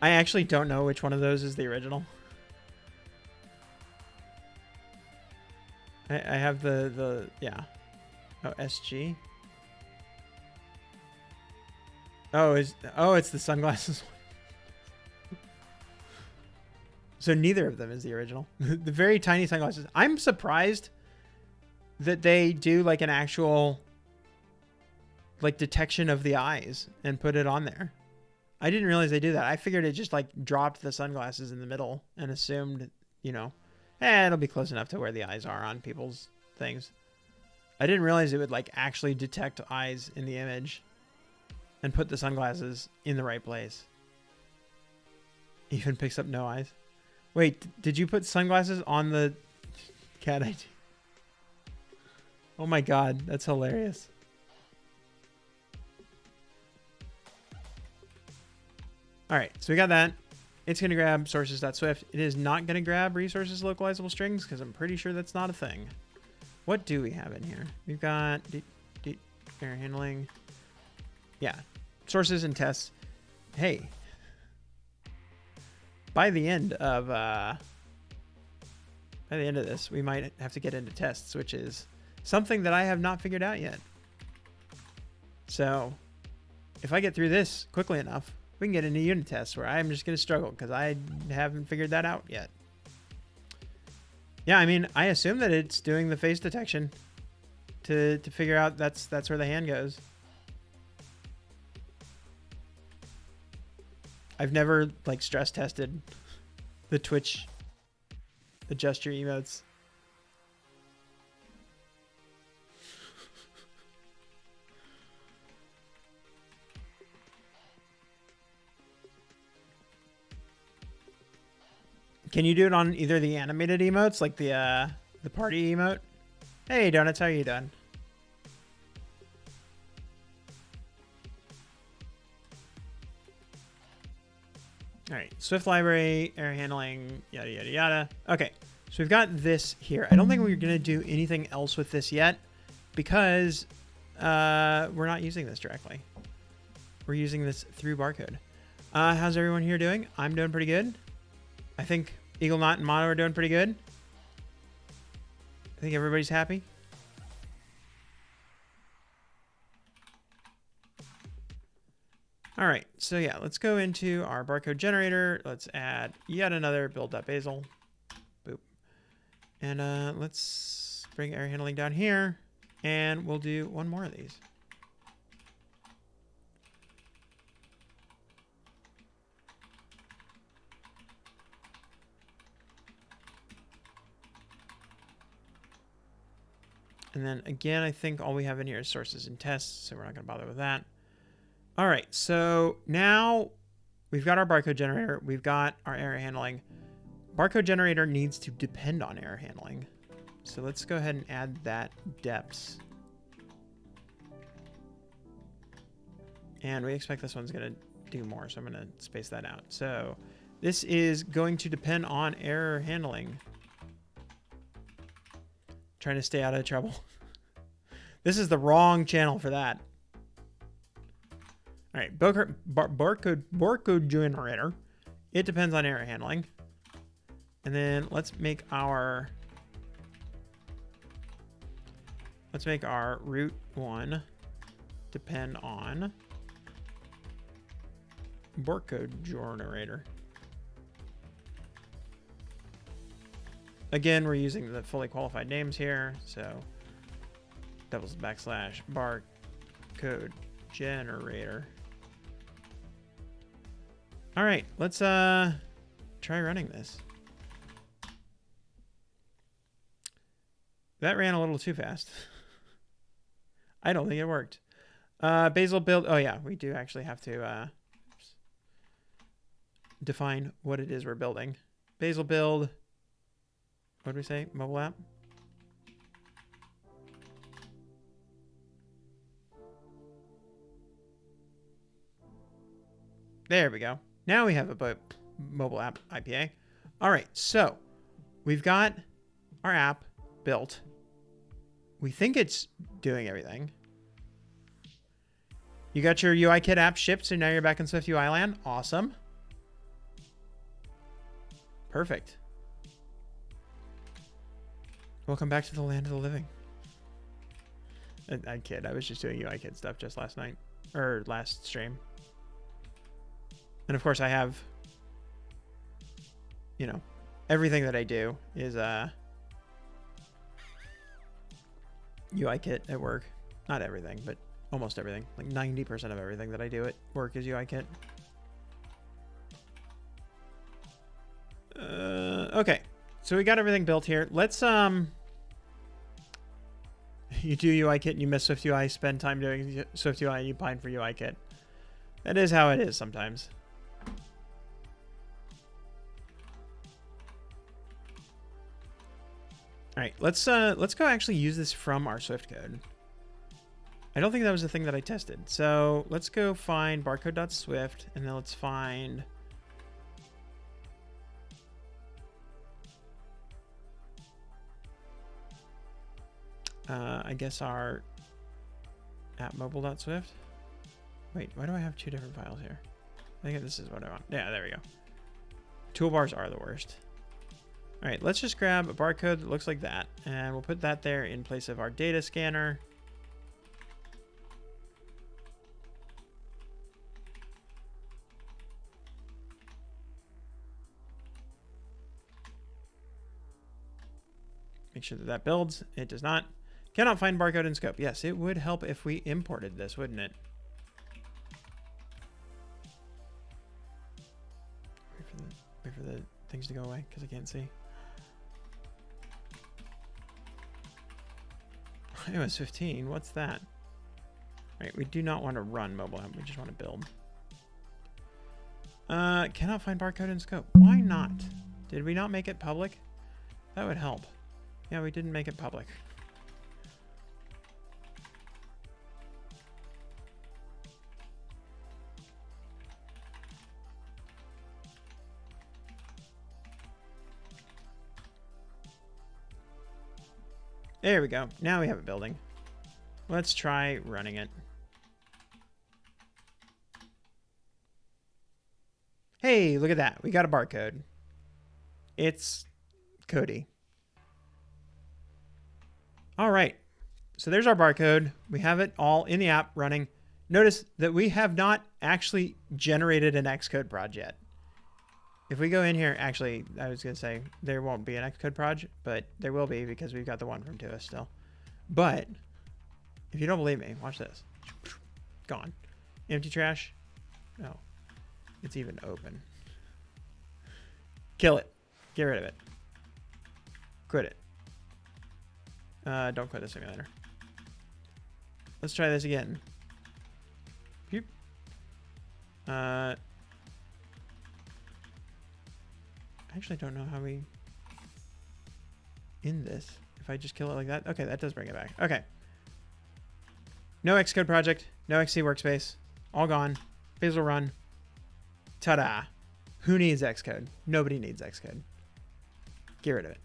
I actually don't know which one of those is the original. I have the yeah. Oh, SG. Oh, it's the sunglasses one. So neither of them is the original. The very tiny sunglasses. I'm surprised that they do like an actual like detection of the eyes and put it on there. I didn't realize they do that. I figured it just like dropped the sunglasses in the middle and assumed, you know, It'll be close enough to where the eyes are on people's things. I didn't realize it would like actually detect eyes in the image and put the sunglasses in the right place. Even picks up no eyes. Wait, did you put sunglasses on the cat ID? Oh my god, that's hilarious. All right, so we got that. It's going to grab sources.swift. It is not going to grab resources localizable strings because I'm pretty sure that's not a thing. What do we have in here? We've got error handling. Yeah, sources and tests. Hey, by the end of this, we might have to get into tests, which is something that I have not figured out yet. So if I get through this quickly enough, we can get into unit tests where I'm just going to struggle because I haven't figured that out yet. Yeah, I mean, I assume that it's doing the face detection to figure out that's where the hand goes. I've never like stress tested the Twitch adjust your emotes. Can you do it on either the animated emotes, like the party emote? Hey, Donuts, how are you doing? All right, Swift library, error handling, yada, yada, yada. Okay, so we've got this here. I don't think we're going to do anything else with this yet because we're not using this directly. We're using this through barcode. How's everyone here doing? I'm doing pretty good. I think Eagle Knot and Mono are doing pretty good. I think everybody's happy. All right, so yeah, let's go into our barcode generator. Let's add yet another build.bazel. Boop. And let's bring error handling down here, and we'll do one more of these. And then again, I think all we have in here is sources and tests, so we're not going to bother with that. All right, so now we've got our barcode generator. We've got our error handling. Barcode generator needs to depend on error handling. So let's go ahead and add that depths. And we expect this one's going to do more, so I'm going to space that out. So this is going to depend on error handling. Trying to stay out of trouble. This is the wrong channel for that. All right, barcode generator. It depends on error handling. And then let's make our root one depend on barcode generator. Again, we're using the fully qualified names here, so doubles backslash barcode generator. All right, let's try running this. That ran a little too fast. I don't think it worked. Bazel build. Oh yeah, we do actually have to define what it is we're building. Bazel build. What did we say? Mobile app? There we go. Now we have a mobile app IPA. All right, so we've got our app built. We think it's doing everything. You got your UIKit app shipped, so now you're back in Swift UI land. Awesome. Perfect. Welcome back to the land of the living. I kid. I was just doing UIKit stuff just last night. Or last stream. And of course I have, you know, everything that I do is UIKit at work. Not everything, but almost everything. Like 90% of everything that I do at work is UIKit. Okay. So we got everything built here. Let's you do UI kit and you miss Swift UI, spend time doing Swift UI and you pine for UI kit. That is how it is sometimes. All right, let's go actually use this from our Swift code. I don't think that was the thing that I tested. So let's go find barcode.swift and then let's find I guess our appmobile.swift. Wait, why do I have two different files here? I think this is what I want. Yeah, there we go. Toolbars are the worst. All right, let's just grab a barcode that looks like that, and we'll put that there in place of our data scanner. Make sure that that builds. It does not. Cannot find barcode in scope. Yes, it would help if we imported this, wouldn't it? Wait for the things to go away because I can't see. iOS 15, what's that? All right, we do not want to run mobile app. We just want to build. Cannot find barcode in scope. Why not? Did we not make it public? That would help. Yeah, we didn't make it public. There we go. Now we have a building. Let's try running it. Hey, look at that. We got a barcode. It's Cody. All right. So there's our barcode. We have it all in the app running. Notice that we have not actually generated an Xcode proj yet. If we go in here, actually, I was going to say there won't be an Xcode proj, but there will be because we've got the one from Tuist still. But if you don't believe me, watch this. Gone. Empty trash. No. It's even open. Kill it. Get rid of it. Quit it. Don't quit the simulator. Let's try this again. Pew. I actually don't know how we end this. If I just kill it like that. Okay, that does bring it back. Okay. No Xcode project. No XC workspace. All gone. Bazel run. Ta-da. Who needs Xcode? Nobody needs Xcode. Get rid of it.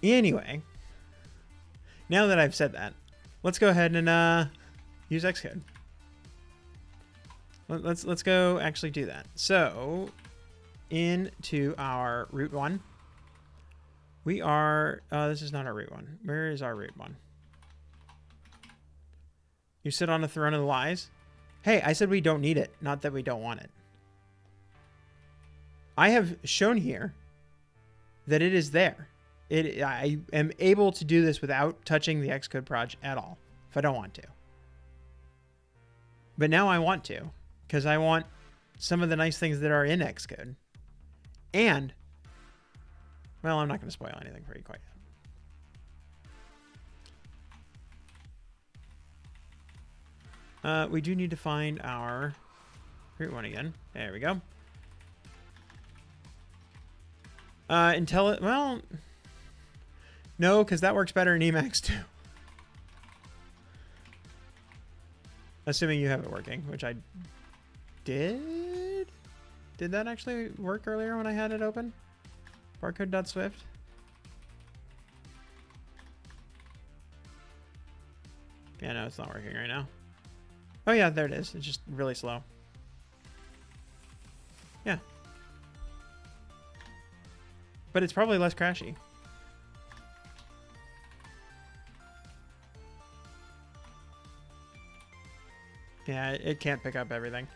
Anyway, now that I've said that, let's go ahead and use Xcode. Let's go actually do that. So into our root one, we are, this is not our root one. Where is our root one? You sit on a throne of the lies. Hey, I said we don't need it, not that we don't want it. I have shown here that it is there. I am able to do this without touching the Xcode proj at all, if I don't want to. But now I want to, because I want some of the nice things that are in Xcode. And, well, I'm not going to spoil anything for you quite yet. We do need to find our root one again. There we go. Well, no, because that works better in Emacs too. Assuming you have it working, which I did. Did that actually work earlier when I had it open? Barcode.swift. Yeah, no, it's not working right now. Oh yeah, there it is. It's just really slow. Yeah. But it's probably less crashy. Yeah, it can't pick up everything.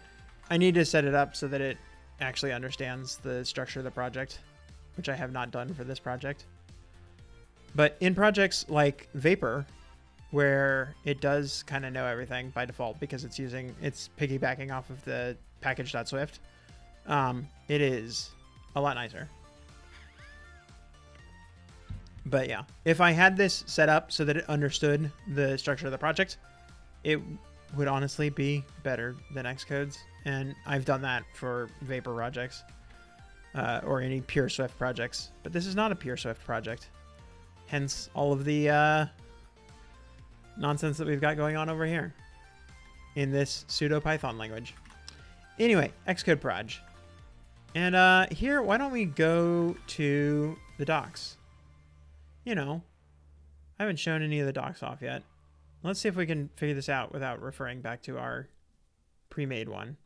I need to set it up so that it actually understands the structure of the project, which I have not done for this project. But in projects like Vapor, where it does kind of know everything by default because it's piggybacking off of the package.swift, it is a lot nicer. But yeah, if I had this set up so that it understood the structure of the project, it would honestly be better than Xcode's. And I've done that for Vapor projects or any pure Swift projects. But this is not a pure Swift project. Hence all of the nonsense that we've got going on over here in this pseudo Python language. Anyway, Xcode proj. And here, why don't we go to the docs? You know, I haven't shown any of the docs off yet. Let's see if we can figure this out without referring back to our pre-made one.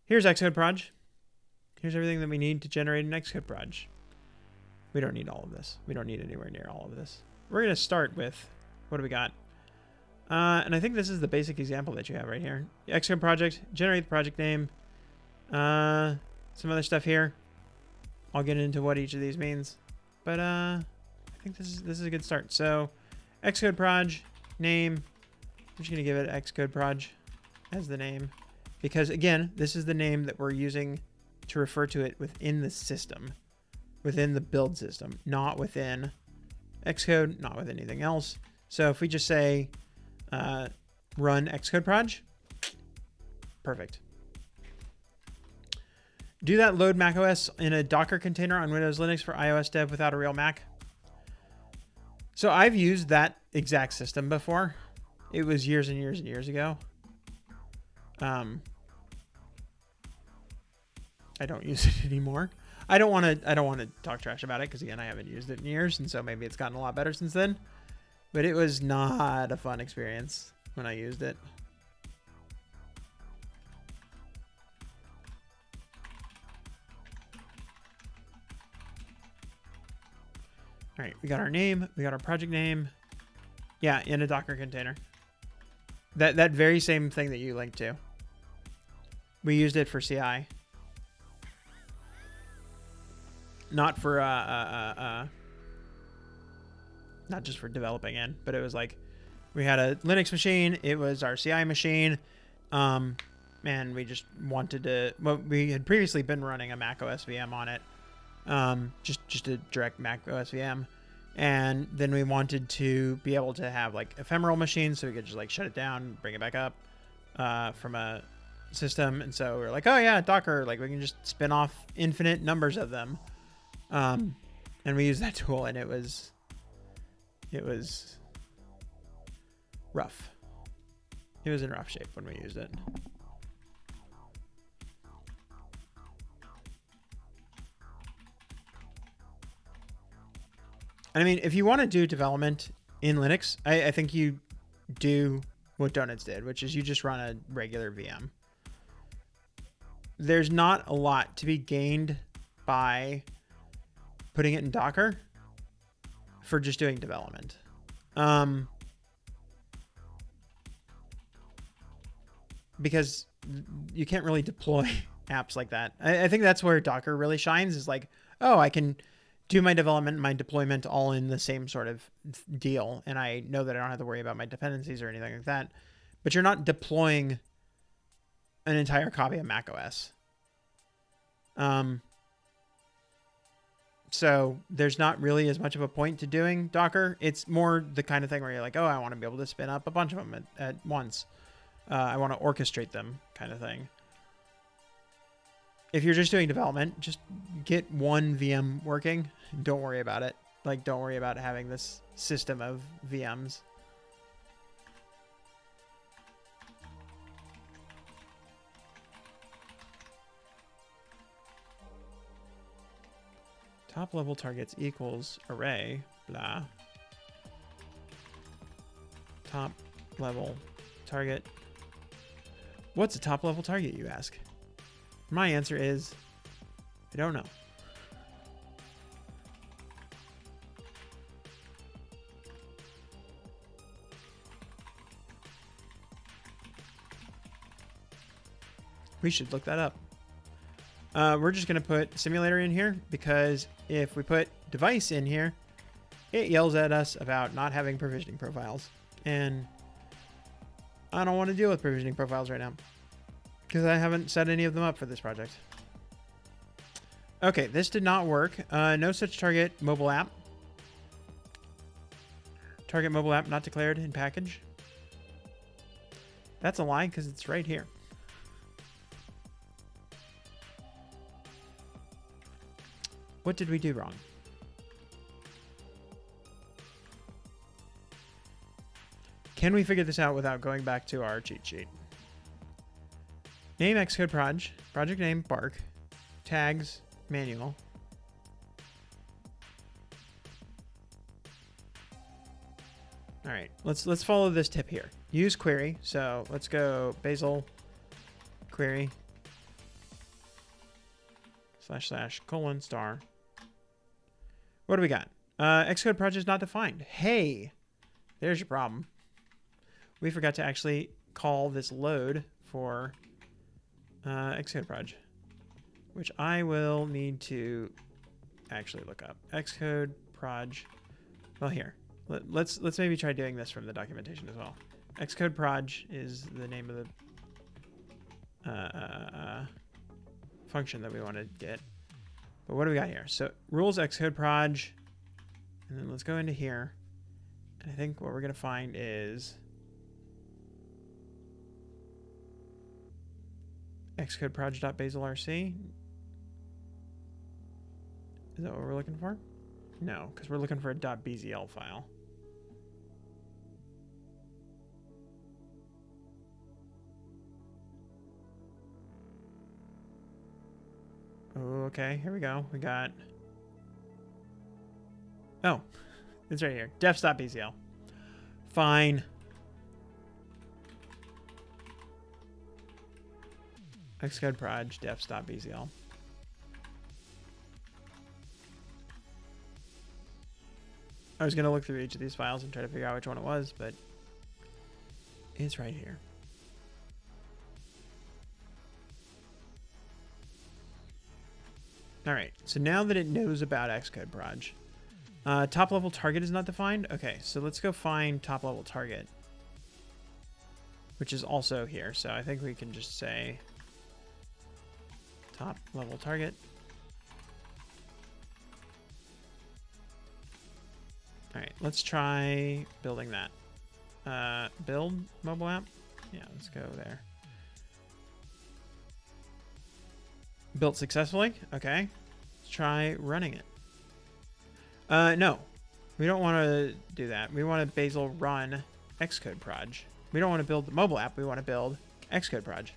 Here's Xcode proj. Here's everything that we need to generate an Xcode proj. We don't need all of this. We don't need anywhere near all of this. We're going to start with, what do we got? And I think this is the basic example that you have right here. Xcode project, generate the project name. Some other stuff here. I'll get into what each of these means. But I think this is a good start. So Xcode proj, name. I'm just going to give it Xcode proj as the name. Because again, this is the name that we're using to refer to it within the system. Within the build system. Not within Xcode, not with anything else. So if we just say run Xcode proj, perfect. Do that load macOS in a Docker container on Windows Linux for iOS dev without a real Mac. So I've used that exact system before. It was years and years and years ago. I don't use it anymore. I don't want to talk trash about it because again, I haven't used it in years, and so maybe it's gotten a lot better since then. But it was not a fun experience when I used it. All right, we got our name, we got our project name. Yeah, in a Docker container. That very same thing that you linked to. We used it for CI. Not for not just for developing in, but it was like we had a Linux machine, it was our CI machine. And we just wanted to, well, we had previously been running a Mac OS VM on it. Just a direct Mac OS VM. And then we wanted to be able to have like ephemeral machines so we could just like shut it down, bring it back up from a system. And so we were like, oh yeah, Docker, like we can just spin off infinite numbers of them. And we used that tool and it was rough. It was in rough shape when we used it. I mean, if you want to do development in Linux, I think you do what Donuts did, which is you just run a regular VM. There's not a lot to be gained by putting it in Docker for just doing development. Because you can't really deploy apps like that. I think that's where Docker really shines, is like, oh, I can do my development and my deployment all in the same sort of deal. And I know that I don't have to worry about my dependencies or anything like that. But you're not deploying an entire copy of macOS. So there's not really as much of a point to doing Docker. It's more the kind of thing where you're like, oh, I want to be able to spin up a bunch of them at once. I want to orchestrate them kind of thing. If you're just doing development, just get one VM working. Don't worry about it. Like, don't worry about having this system of VMs. Top level targets equals array, blah. Top level target. What's a top level target, you ask? My answer is, I don't know. We should look that up. We're just going to put simulator in here because if we put device in here, it yells at us about not having provisioning profiles. And I don't want to deal with provisioning profiles right now. because I haven't set any of them up for this project. Okay, this did not work. No such target mobile app. Target mobile app not declared in package. That's a lie because it's right here. What did we do wrong? Can we figure this out without going back to our cheat sheet? Name Xcode Proj. Project name Bark. Tags manual. All right, let's follow this tip here. Use query. So let's go Bazel query // : What do we got? Xcode project is not defined. Hey, there's your problem. We forgot to actually call this load for Xcode proj, which I will need to actually look up. Xcode proj. Well, here. Let's maybe try doing this from the documentation as well. Xcode proj is the name of the function that we want to get. But what do we got here? So rules Xcode proj, and then let's go into here. And I think what we're going to find is Xcode proj.bazelrc. Is that what we're looking for? No, because we're looking for a .bzl file. Okay, here we go. We got... Oh, it's right here. defs.bzl. Fine. Xcode proj defs.bzl. I was going to look through each of these files and try to figure out which one it was, but it's right here. All right, so now that it knows about Xcode proj, top level target is not defined. Okay, so let's go find top level target, which is also here. So I think we can just say top level target. All right, let's try building that. Build mobile app. Yeah, let's go there. Built successfully. Okay. Let's try running it. No, we don't want to do that. We want to Bazel run Xcode proj. We don't want to build the mobile app. We want to build Xcode proj.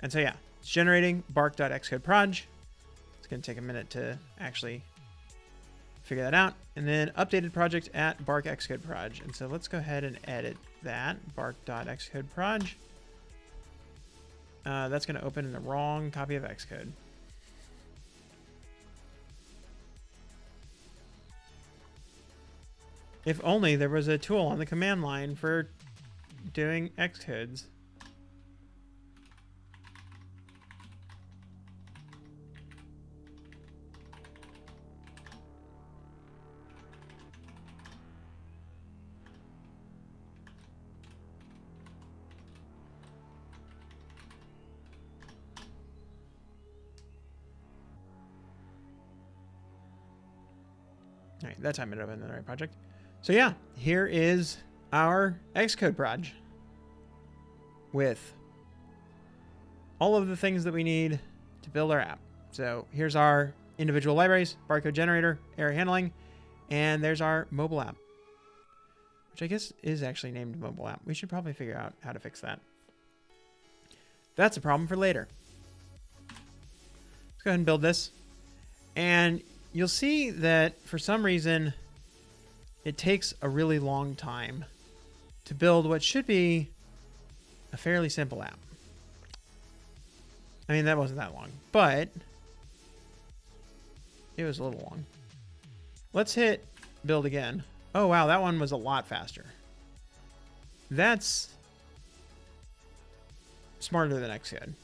And so, yeah, it's generating bark.xcode proj. It's going to take a minute to actually figure that out. And then updated project at bark xcode proj. And so let's go ahead and edit that bark.xcode proj. That's going to open in the wrong copy of Xcode. If only there was a tool on the command line for doing Xcodes. All right, that time it opened in the right project. So yeah, here is our Xcode proj with all of the things that we need to build our app. So here's our individual libraries, barcode generator, error handling, and there's our mobile app, which I guess is actually named mobile app. We should probably figure out how to fix that. That's a problem for later. Let's go ahead and build this. And you'll see that for some reason, it takes a really long time to build what should be a fairly simple app. I mean, that wasn't that long, but it was a little long. Let's hit build again. Oh, wow, that one was a lot faster. That's smarter than Xcode.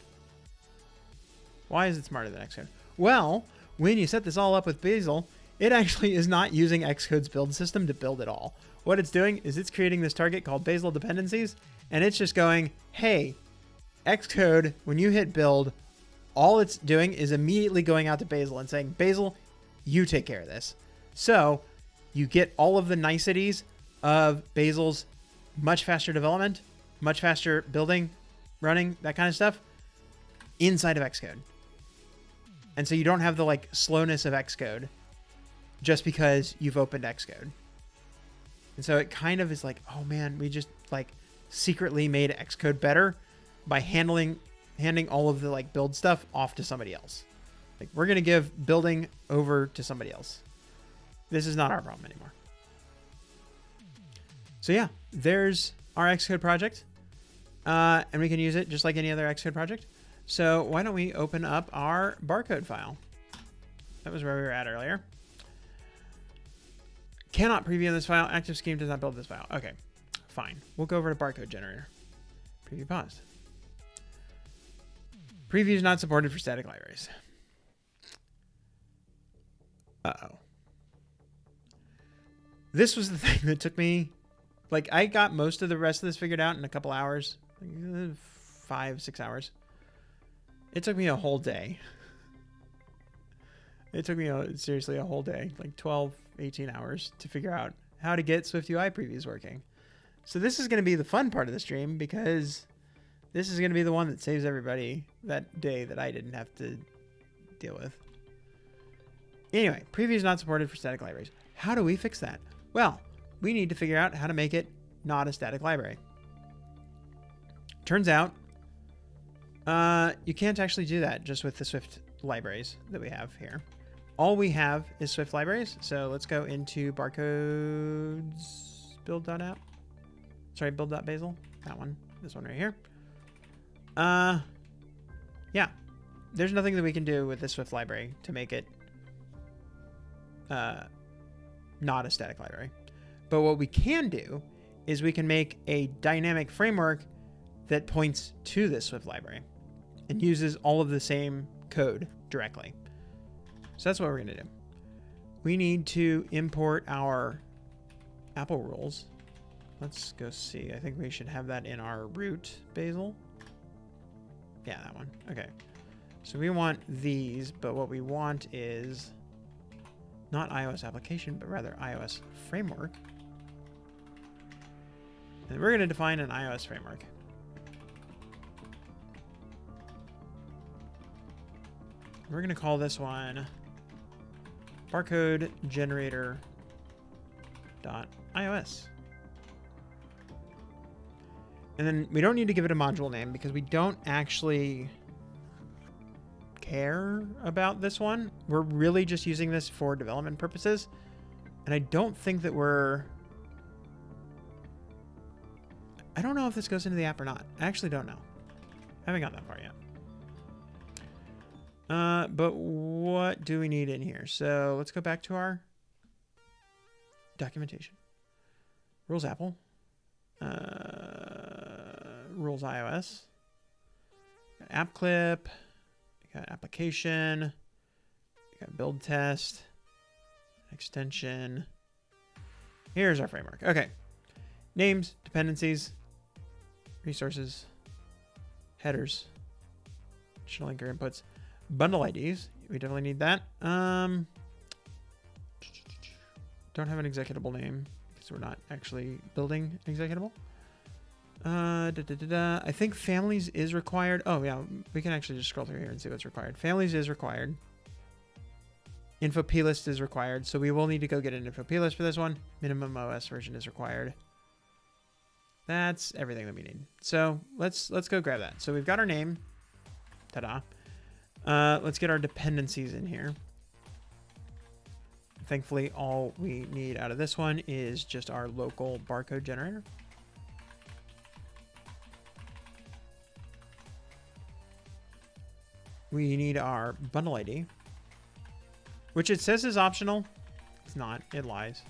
Why is it smarter than Xcode? Well, when you set this all up with Bazel, it actually is not using Xcode's build system to build it all. What it's doing is it's creating this target called Bazel dependencies, and it's just going, hey, Xcode, when you hit build, all it's doing is immediately going out to Bazel and saying, Bazel, you take care of this. So you get all of the niceties of Bazel's much faster development, much faster building, running, that kind of stuff inside of Xcode. And so you don't have the like slowness of Xcode just because you've opened Xcode. And so it kind of is like, oh man, we just like secretly made Xcode better by handing all of the like build stuff off to somebody else. Like we're going to give building over to somebody else. This is not our problem anymore. So yeah, there's our Xcode project. And we can use it just like any other Xcode project. So why don't we open up our barcode file? That was where we were at earlier. Cannot preview this file. Active scheme does not build this file. Okay, fine. We'll go over to barcode generator. Preview paused. Preview is not supported for static libraries. Uh-oh. This was the thing that took me, like I got most of the rest of this figured out in a couple hours, like 5-6 hours. It took me a whole day. It took me seriously a whole day, like 12, 18 hours to figure out how to get SwiftUI previews working. So this is going to be the fun part of the stream because this is going to be the one that saves everybody that day that I didn't have to deal with. Anyway, preview is not supported for static libraries. How do we fix that? Well, we need to figure out how to make it not a static library. Turns out, you can't actually do that just with the Swift libraries that we have here. All we have is Swift libraries. So let's go into barcodes build.app. Sorry, build.bazel. That one. This one right here. Yeah. There's nothing that we can do with the Swift library to make it not a static library. But what we can do is we can make a dynamic framework that points to this Swift library and uses all of the same code directly. So that's what we're going to do. We need to import our Apple rules. Let's go see. I think we should have that in our root Bazel. Yeah, that one. Okay. So we want these, but what we want is not iOS application, but rather iOS framework. And we're going to define an iOS framework. We're going to call this one barcode generator .ios. And then we don't need to give it a module name because we don't actually care about this one. We're really just using this for development purposes. And I don't think that I don't know if this goes into the app or not. I actually don't know. I haven't got that far yet. But what do we need in here? So let's go back to our documentation. Rules Apple. Rules iOS. Got app clip. Got application. Got build test. Extension. Here's our framework. Okay. Names, dependencies, resources, headers, additional linker inputs. Bundle IDs. We definitely need that. Don't have an executable name because we're not actually building an executable. I think families is required. Oh yeah, we can actually just scroll through here and see what's required. Families is required. Info plist is required, so we will need to go get an info plist for this one. Minimum OS version is required. That's everything that we need. So let's go grab that. So we've got our name. Ta-da. Let's get our dependencies in here. Thankfully, all we need out of this one is just our local barcode generator. We need our bundle ID, which it says is optional. It's not. It lies.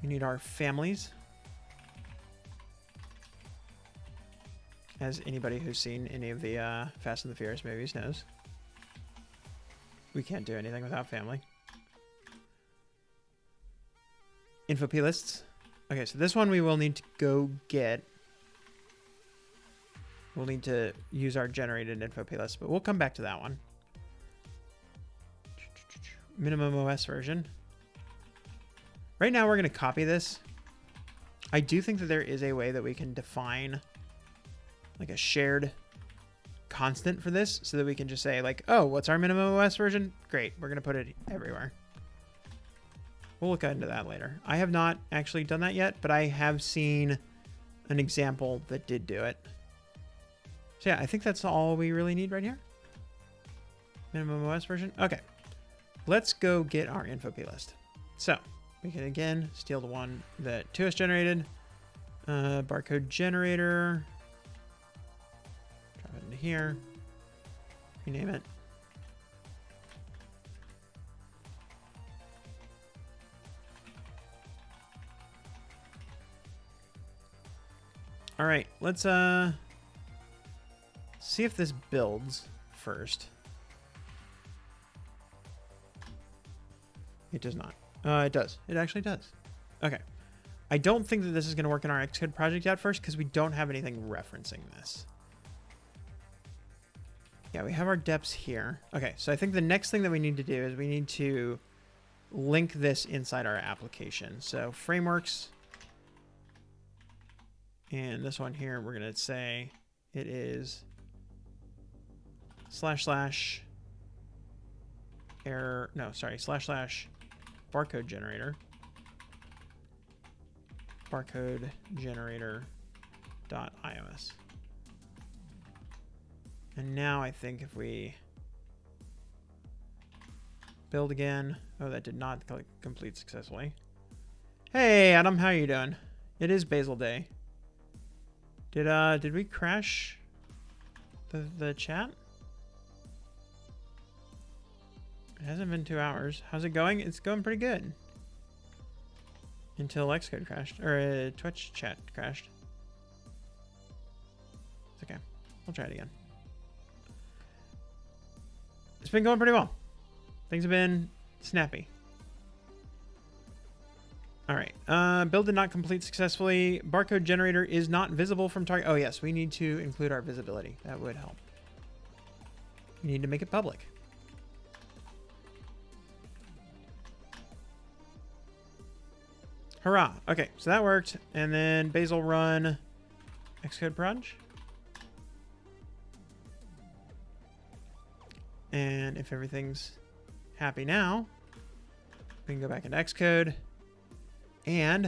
We need our families. as anybody who's seen any of the Fast and the Furious movies knows. We can't do anything without family. Info P lists. Okay, so this one we will need to go get. We'll need to use our generated info P list, but we'll come back to that one. Minimum OS version. Right now we're going to copy this. I do think that there is a way that we can define like a shared constant for this so that we can just say like, oh, what's our minimum OS version? Great. We're going to put it everywhere. We'll look into that later. I have not actually done that yet, but I have seen an example that did do it. So yeah, I think that's all we really need right here. Minimum OS version. Okay. Let's go get our info P list. So we can again steal the one that Tuist generated. Barcode generator. Drop it into here. Rename it. All right, let's see if this builds first. It does not. It does. It actually does. Okay. I don't think that this is going to work in our Xcode project yet first because we don't have anything referencing this. Yeah, we have our deps here. Okay, so I think the next thing that we need to do is we need to link this inside our application. So frameworks. And this one here, we're going to say it is // error. No, sorry, // barcode generator. Barcode generator .ios. And now I think if we build again. Oh, that did not complete successfully. Hey, Adam, how are you doing? It is Bazel Day. Did we crash the chat? It hasn't been 2 hours. How's it going? It's going pretty good. Until Xcode crashed, or Twitch chat crashed. It's okay. I'll try it again. It's been going pretty well. Things have been snappy. All right. Build did not complete successfully. Barcode generator is not visible from target. Oh, yes. We need to include our visibility. That would help. We need to make it public. Hurrah. Okay. So that worked. And then Bazel run Xcode proj. And if everything's happy now, we can go back into Xcode and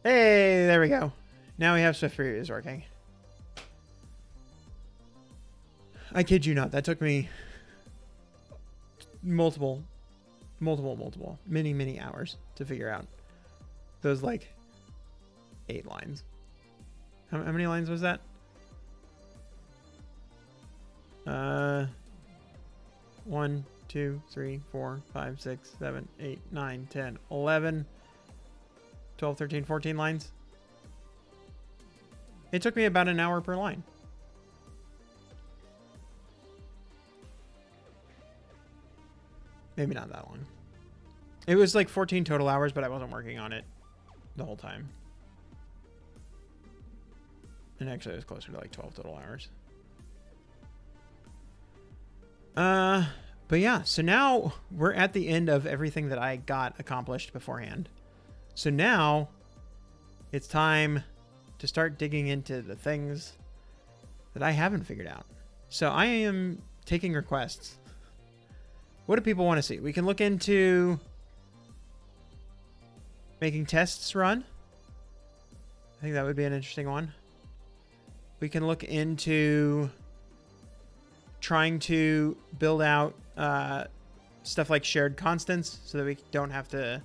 hey, there we go. Now we have Swift Previews working. I kid you not. That took me multiple, many hours to figure out. Those like 8 lines. How many lines was that? 1, 2, 3, 4, 5, 6, 7, 8, 9, 10, 11, 12, 13, 14 lines. It took me about an hour per line. Maybe not that long. It was like 14 total hours, but I wasn't working on it the whole time. And actually, it was closer to like 12 total hours. But yeah, so now we're at the end of everything that I got accomplished beforehand. So now it's time to start digging into the things that I haven't figured out. So I am taking requests. What do people want to see? We can look into making tests run. I think that would be an interesting one. We can look into trying to build out stuff like shared constants so that we don't have to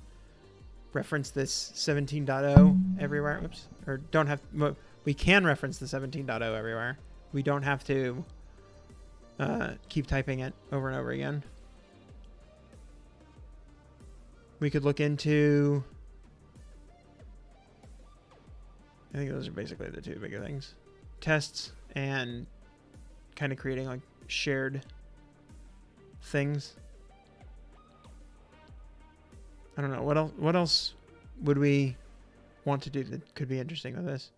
reference this 17.0 everywhere. Oops. Or don't have, we can reference the 17.0 everywhere. We don't have to keep typing it over and over again. we could look into. I think those are basically the two bigger things. Tests and kind of creating like shared things. I don't know. What else would we want to do that could be interesting with this?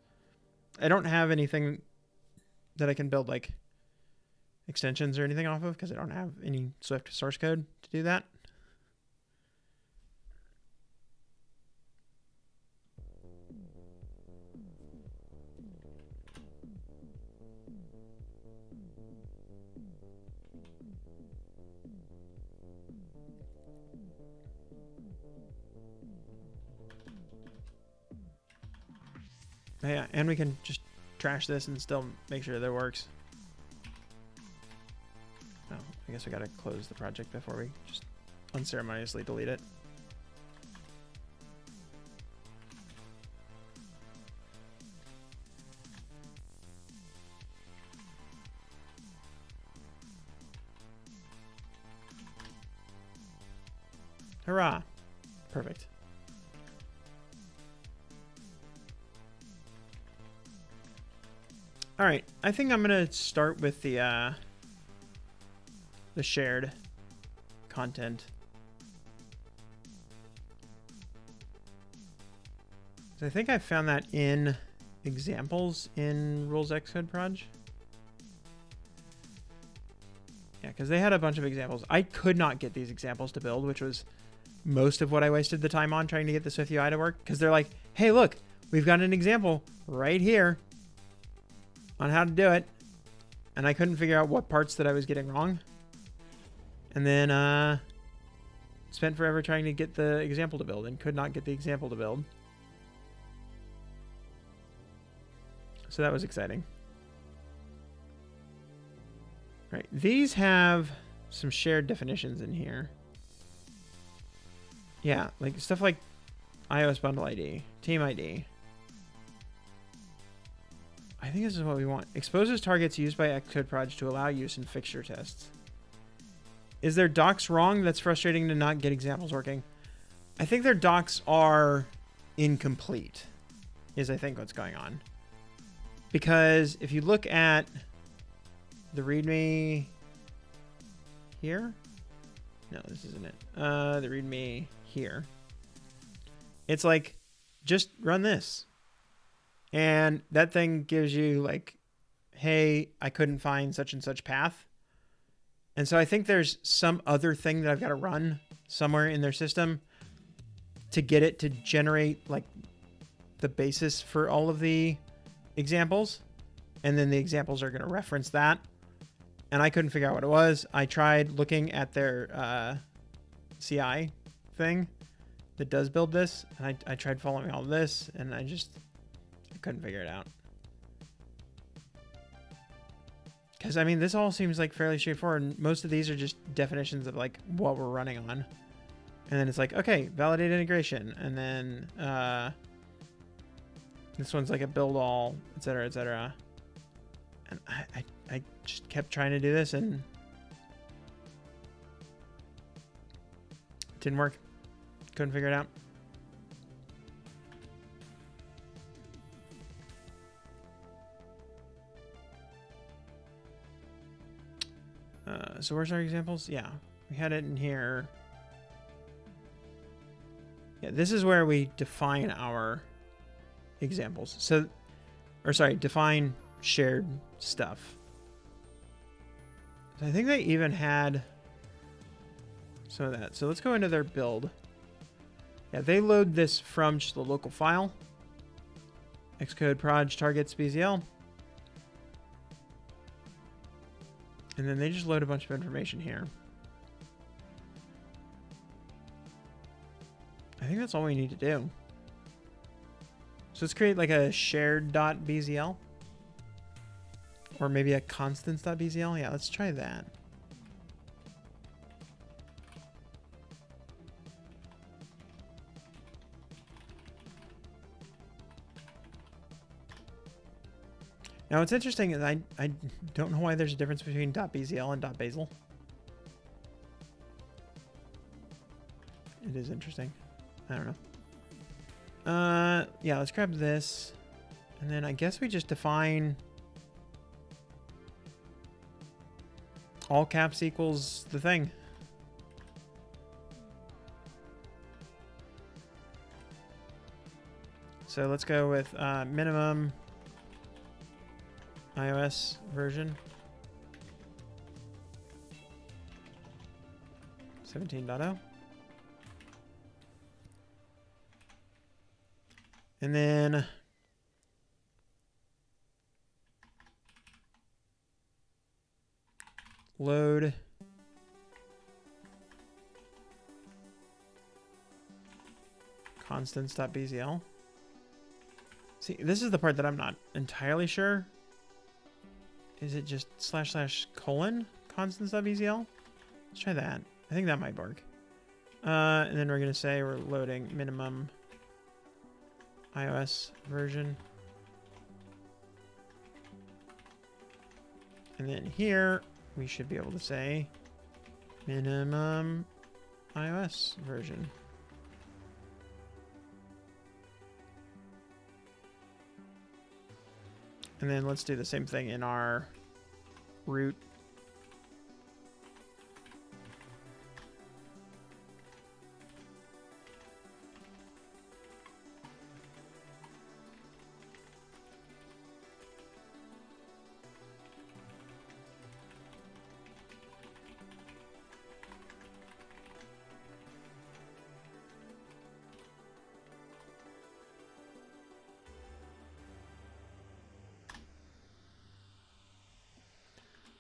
I don't have anything that I can build like extensions or anything off of because I don't have any Swift source code to do that. Yeah, and we can just trash this and still make sure that it works. Oh, I guess we gotta close the project before we just unceremoniously delete it. Hurrah! Perfect. All right, I think I'm gonna start with the shared content. So I think I found that in examples in Rules Xcode Proj. Yeah, because they had a bunch of examples. I could not get these examples to build, which was most of what I wasted the time on trying to get the Swift UI to work. Because they're like, hey, look, we've got an example right here on how to do it, and I couldn't figure out what parts that I was getting wrong, and then spent forever trying to get the example to build and could not get the example to build. So that was exciting. Right, these have some shared definitions in here. Yeah, like stuff like iOS bundle ID, team ID. I think this is what we want. Exposes targets used by Xcode Proj to allow use in fixture tests. Is their docs wrong? That's frustrating to not get examples working. I think their docs are incomplete, is I think what's going on. Because if you look at the README here. No, this isn't it. The README here. It's like, just run this. And that thing gives you like, hey, I couldn't find such and such path. And so I think there's some other thing that I've got to run somewhere in their system to get it to generate like the basis for all of the examples. And then the examples are going to reference that. And I couldn't figure out what it was. I tried looking at their CI thing that does build this. And I tried following all of this, and I couldn't figure it out. Because, I mean, this all seems like fairly straightforward. Most of these are just definitions of like what we're running on. And then it's like, okay, validate integration. And then this one's like a build all, et cetera, et cetera. And I just kept trying to do this and it didn't work. Couldn't figure it out. So where's our examples? Yeah, we had it in here. Yeah, this is where we define our examples. So, or sorry, define shared stuff. So I think they even had some of that. So let's go into their build. Yeah, they load this from just the local file. Xcode proj targets Bazel. And then they just load a bunch of information here. I think that's all we need to do. So let's create like a shared.bzl. Or maybe a constants.bzl. Yeah, let's try that. Now, what's interesting is I don't know why there's a difference between .bzl and .bazel. It is interesting. I don't know. Yeah, let's grab this. And then I guess we just define all caps equals the thing. So let's go with minimum iOS version 17.0. And then load constants.bzl. See, this is the part that I'm not entirely sure. Is it just / colon constants.bzl? Let's try that. I think that might work. And then we're going to say we're loading minimum iOS version. And then here we should be able to say minimum iOS version. And then let's do the same thing in our root.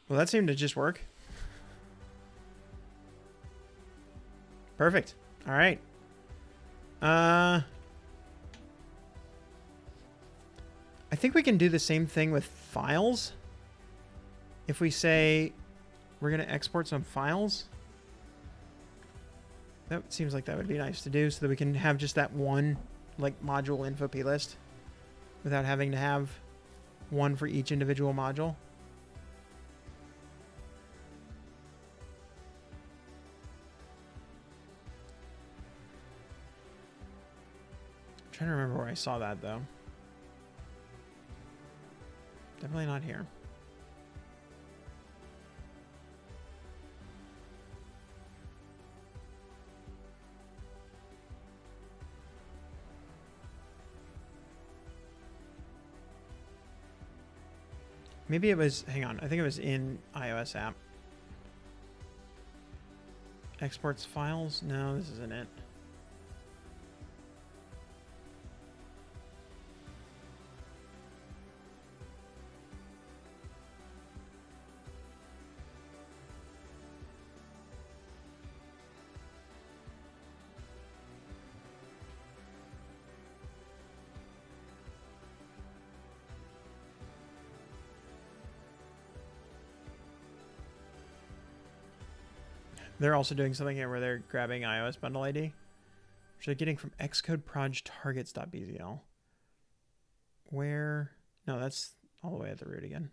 Well, that seemed to just work. Perfect. All right. I think we can do the same thing with files. If we say we're going to export some files, that seems like that would be nice to do so that we can have just that one like module info plist without having to have one for each individual module. Trying to remember where I saw that though. Definitely not here. Maybe it was, hang on, I think it was in iOS app. Exports files? No, this isn't it. They're also doing something here where they're grabbing iOS bundle ID, which they're getting from Xcode Proj targets.bzl. Where? No, that's all the way at the root again.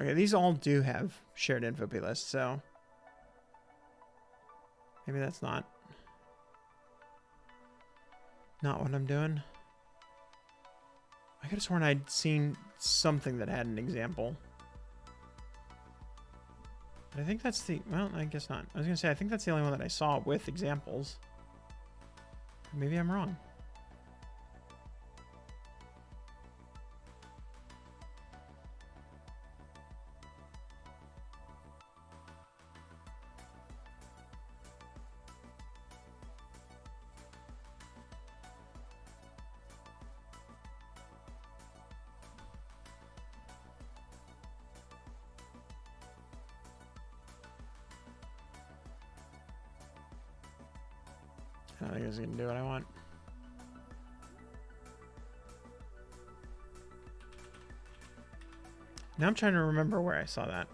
Okay, these all do have shared info plists, so maybe that's not what I'm doing. I could have sworn I'd seen something that had an example. But I think that's the... Well, I guess not. I was going to say, I think that's the only one that I saw with examples. Maybe I'm wrong. I don't think it's going to do what I want. Now I'm trying to remember where I saw that.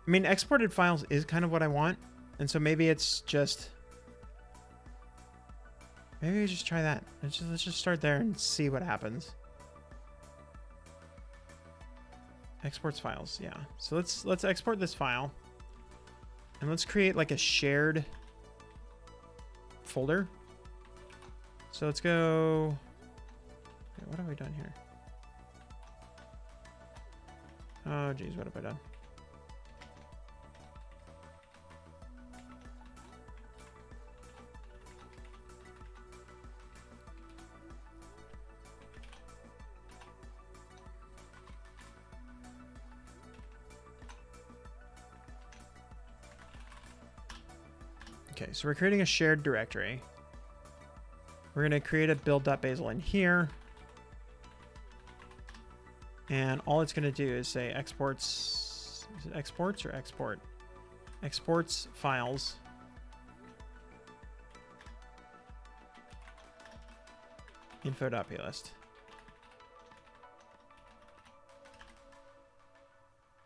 I mean, exported files is kind of what I want. And so maybe it's just... Maybe we just try that. Let's just start there and see what happens. Exports files, yeah. So let's export this file. And let's create like a shared folder. So let's go... Okay, what have we done here? Oh, geez, what have I done? Okay, so we're creating a shared directory. We're going to create a build.bazel in here. And all it's going to do is say exports. Is it exports or export? Exports files. Info.plist.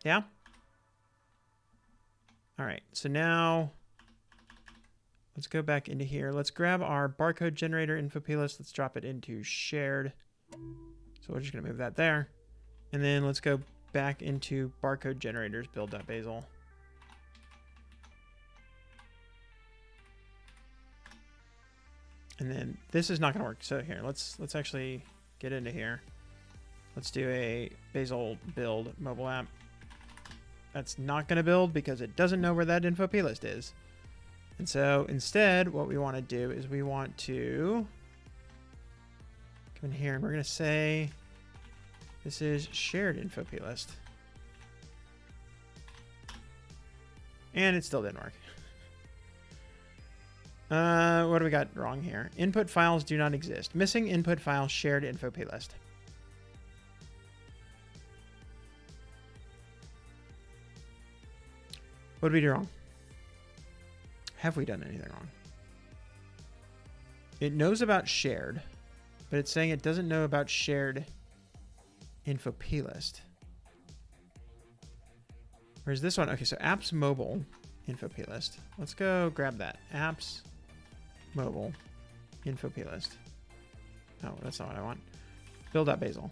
Yeah? All right, so now let's go back into here. Let's grab our barcode generator info plist. Let's drop it into shared. So we're just going to move that there. And then let's go back into barcode generators build.bazel. And then this is not going to work. So here, let's actually get into here. Let's do a Bazel build mobile app. That's not going to build because it doesn't know where that info plist is. And so instead, what we want to do is we want to come in here and we're going to say this is shared info plist. And it still didn't work. What do we got wrong here? Input files do not exist. Missing input file shared info plist. What did we do wrong? Have we done anything wrong? It knows about shared, but it's saying it doesn't know about shared info plist. Where's this one? Okay, so apps mobile info plist. Let's go grab that. Apps mobile info plist. Oh, that's not what I want. Build.bazel.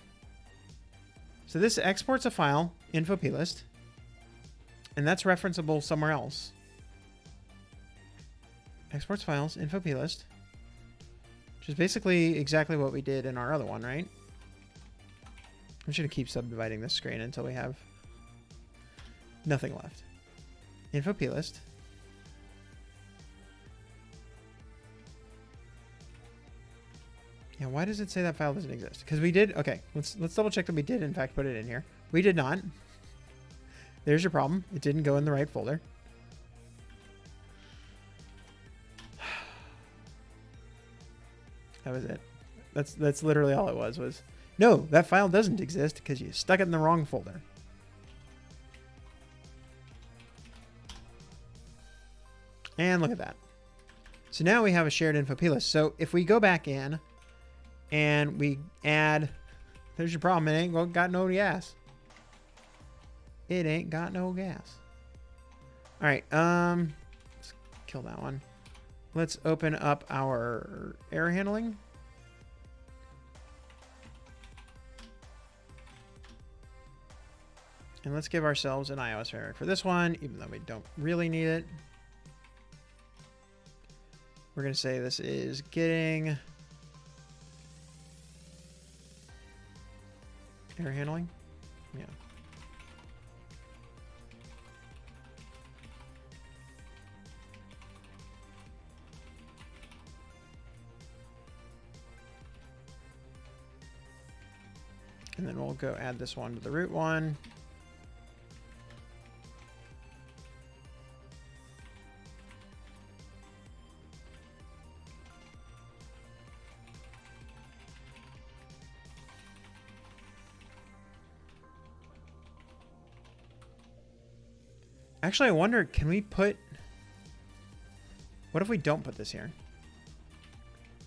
So this exports a file, info plist, and that's referenceable somewhere else. Exports files, info plist, which is basically exactly what we did in our other one, right? I'm just going to keep subdividing this screen until we have nothing left. Info plist. Yeah, why does it say that file doesn't exist? Because we did. Okay, let's double check that we did in fact put it in here. We did not. There's your problem. It didn't go in the right folder. That was it. That's literally all it was no, that file doesn't exist because you stuck it in the wrong folder. And look at that. So now we have a shared info plist. So if we go back in and we add, there's your problem. It ain't got no gas. It ain't got no gas. All right. Let's kill that one. Let's open up our error handling. And let's give ourselves an iOS framework for this one, even though we don't really need it. We're going to say this is getting error handling. Yeah. And then we'll go add this one to the root one. Actually, I wonder, can we put... What if we don't put this here?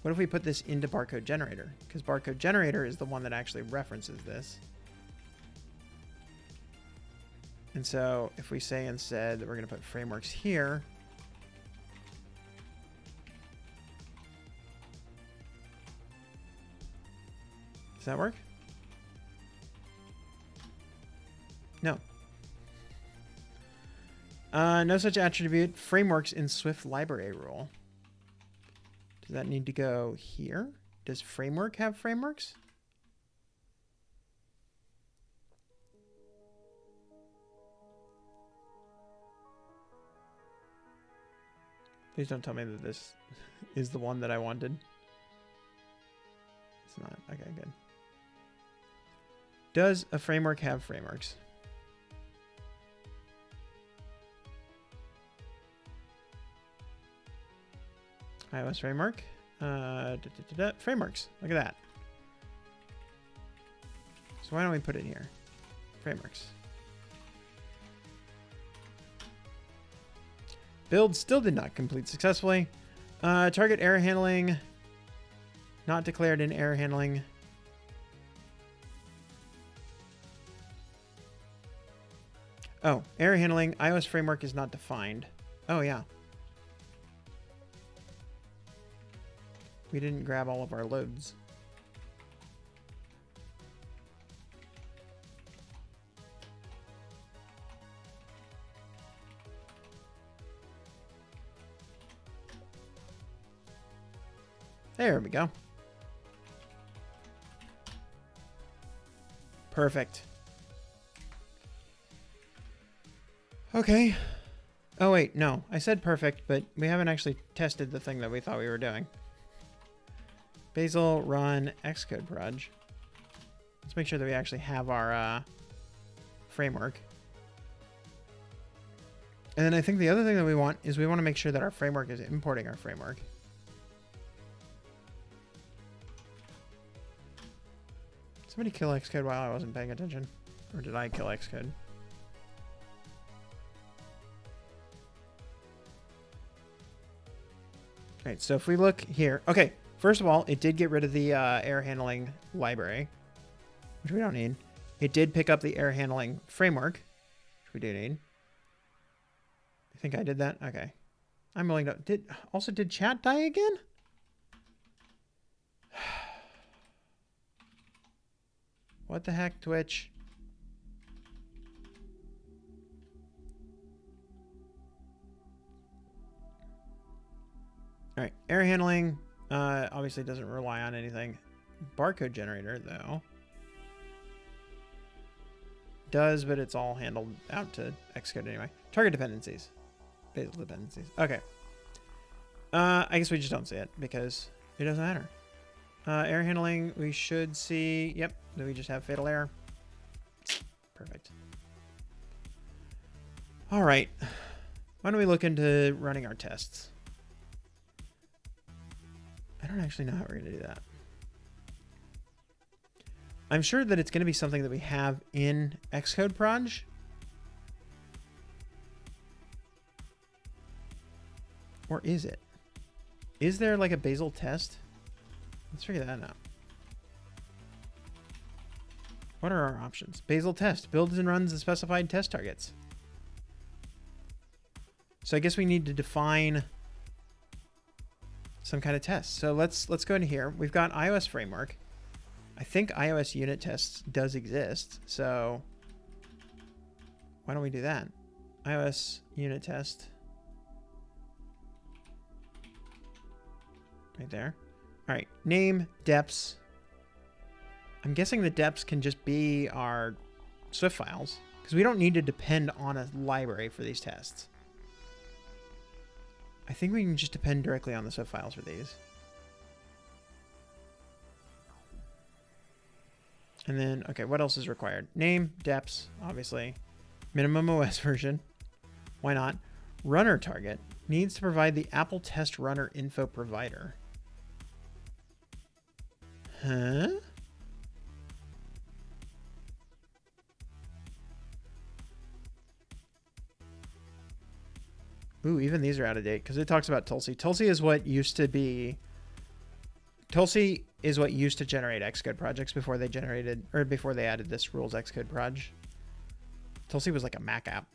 What if we put this into barcode generator? Because barcode generator is the one that actually references this. And so if we say instead that we're going to put frameworks here, does that work? No such attribute. Frameworks in Swift library rule. Does that need to go here? Does framework have frameworks? Please don't tell me that this is the one that I wanted. It's not. Okay, good. Does a framework have frameworks? iOS framework. Frameworks. Look at that. So why don't we put it here? Frameworks. Build still did not complete successfully. Target error handling. Not declared in error handling. Oh, error handling. iOS framework is not defined. Oh, yeah. We didn't grab all of our loads. There we go. Perfect. Okay. Oh, wait. No. I said perfect, but we haven't actually tested the thing that we thought we were doing. Bazel run Xcode proj. Let's make sure that we actually have our framework. And then I think the other thing that we want is we want to make sure that our framework is importing our framework. Somebody kill Xcode while I wasn't paying attention. Or did I kill Xcode? Alright, so if we look here. Okay, first of all, it did get rid of the error handling library, which we don't need. It did pick up the error handling framework, which we do need. I think I did that. Okay. I'm willing to... Did chat die again? What the heck, Twitch? All right, error handling obviously doesn't rely on anything. Barcode generator, though, does, but it's all handled out to Xcode anyway. Target dependencies. Bazel dependencies. Okay. I guess we just don't see it because it doesn't matter. Error handling, we should see... Yep, do we just have fatal error? Perfect. All right. Why don't we look into running our tests? I don't actually know how we're going to do that. I'm sure that it's going to be something that we have in Xcode proj. Or is it? Is there like a Bazel test? Let's figure that out. What are our options? Bazel test. Builds and runs the specified test targets. So I guess we need to define some kind of test. So let's go into here. We've got iOS framework. I think iOS unit tests does exist. So why don't we do that? iOS unit test. Right there. All right, name, deps. I'm guessing the deps can just be our Swift files because we don't need to depend on a library for these tests. I think we can just depend directly on the Swift files for these. And then, okay, what else is required? Name, deps, obviously. Minimum OS version. Why not? Runner target needs to provide the Apple test runner info provider. Huh? Ooh, even these are out of date because it talks about Tulsi. Tulsi is what used to be... Tulsi is what used to generate Xcode projects before they generated... Or before they added this rules Xcode proj. Tulsi was like a Mac app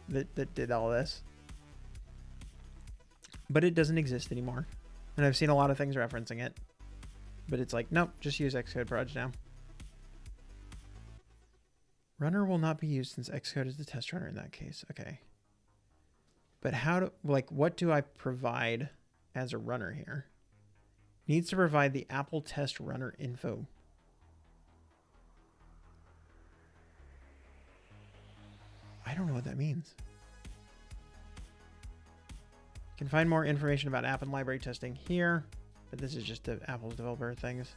that did all this. But it doesn't exist anymore. And I've seen a lot of things referencing it. But it's like, nope, just use Xcode proj now. Runner will not be used since Xcode is the test runner in that case. Okay. But how do, like, what do I provide as a runner here? Needs to provide the Apple test runner info. I don't know what that means. You can find more information about app and library testing here, but this is just the Apple's developer things.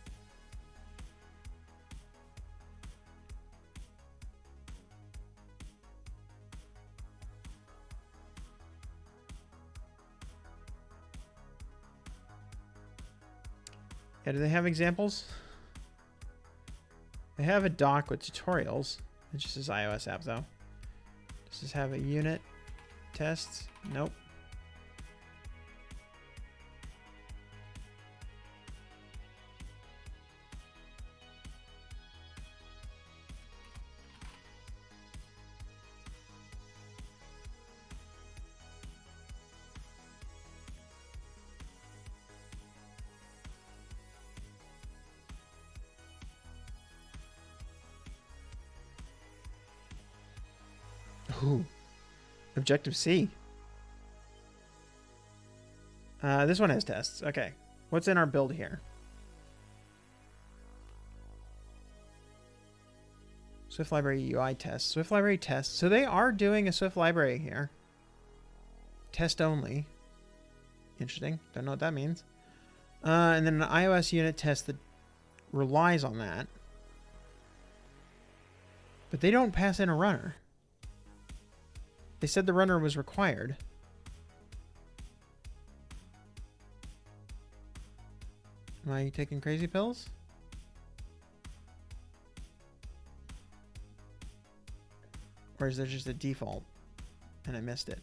Yeah, do they have examples? They have a doc with tutorials. It just says iOS app though. Does this have a unit tests? Nope. Ooh. Objective C. This one has tests. Okay. What's in our build here? Swift Library UI tests. Swift Library tests. So they are doing a Swift Library here. Test only. Interesting. Don't know what that means. And then an iOS unit test that relies on that. But they don't pass in a runner. They said the runner was required. Am I taking crazy pills? Or is there just a default and I missed it?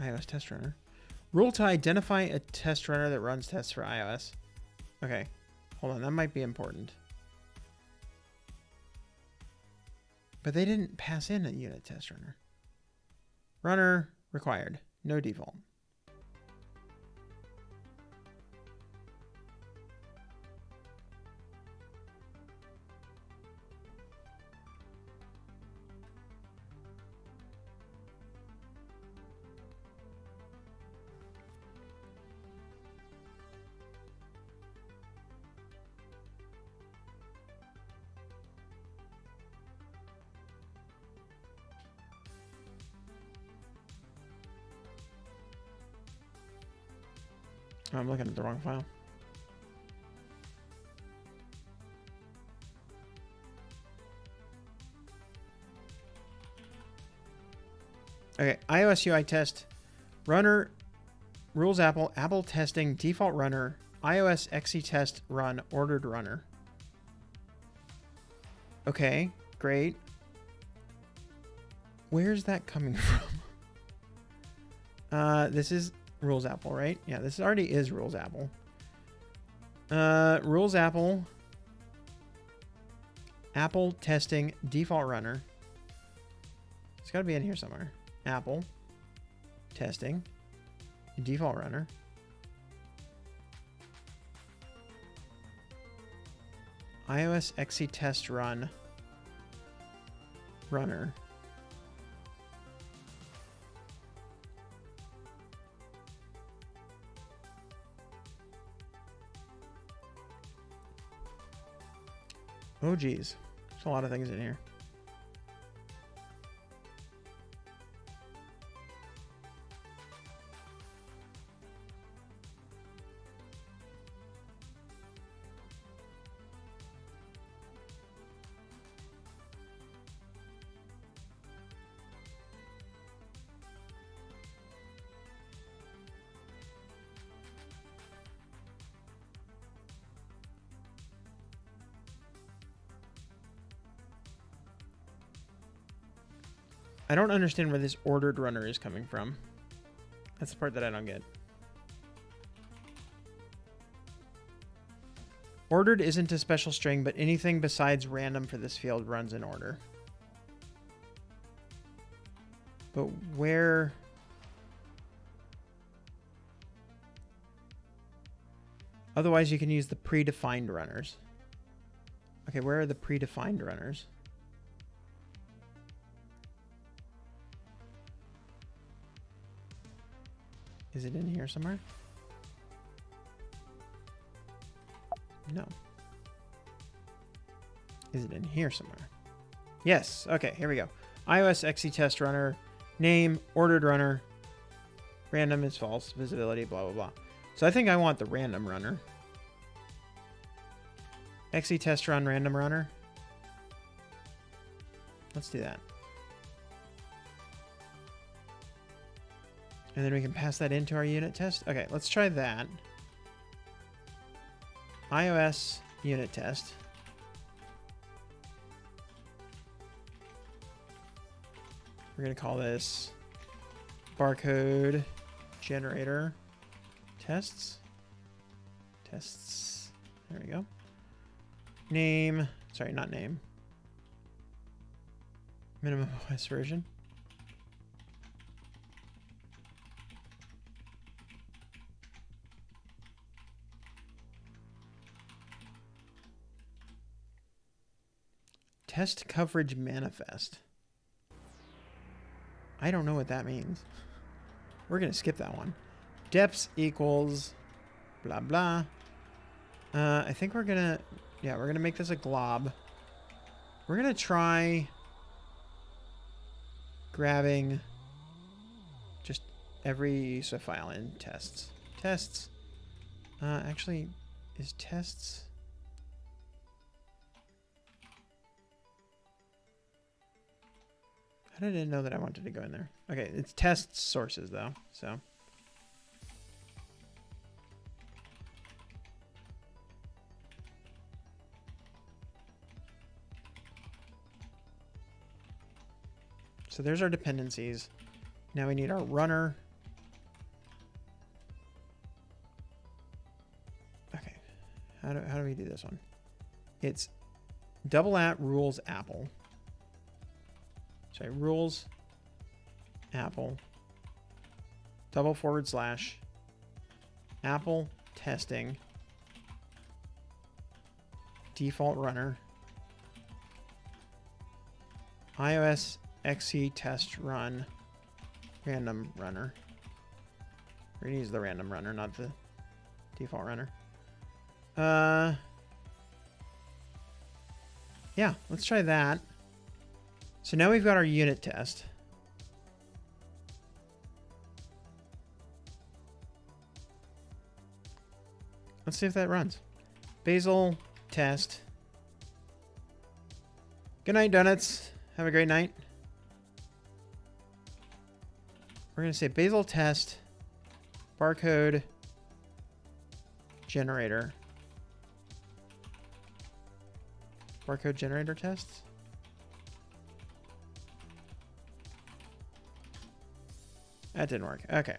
iOS test runner. Rule to identify a test runner that runs tests for iOS. Okay. Hold on, that might be important. But they didn't pass in a unit test runner. Runner required. No default. Oh, I'm looking at the wrong file. Okay, iOS UI test, runner, rules Apple, Apple testing, default runner, iOS XE test run, ordered runner. Okay, great. Where's that coming from? This is rules Apple, right? Yeah, this already is rules Apple. Rules Apple, Apple testing, default runner. It's got to be in here somewhere. Apple testing, default runner. iOS XE test run, runner. Oh geez, there's a lot of things in here. I don't understand where this ordered runner is coming from. That's the part that I don't get. Ordered isn't a special string, but anything besides random for this field runs in order. But where... Otherwise, you can use the predefined runners. Okay, where are the predefined runners? Is it in here somewhere? No. Is it in here somewhere? Yes. Okay, here we go. iOS XE test runner, name, ordered runner, random is false, visibility, blah, blah, blah. So I think I want the random runner. XE test run, random runner. Let's do that. And then we can pass that into our unit test. Okay, let's try that. iOS unit test. We're going to call this barcode generator tests. Tests. There we go. Name. Sorry, not name. Minimum OS version. Test coverage manifest. I don't know what that means. We're going to skip that one. Depths equals blah, blah. I think we're going to, yeah, we're going to make this a glob. We're going to try grabbing just every USA file in tests. Tests. Actually, is tests... I didn't know that I wanted to go in there. Okay, it's test sources though, so. So there's our dependencies. Now we need our runner. Okay, how do we do this one? It's double @ rules apple. Sorry, rules, Apple, // Apple testing, default runner, iOS XE test run, random runner. We're gonna use the random runner, not the default runner. Yeah, let's try that. So now we've got our unit test. Let's see if that runs. Bazel test. Good night, donuts. Have a great night. We're going to say Bazel test barcode generator. Barcode generator tests. That didn't work. Okay.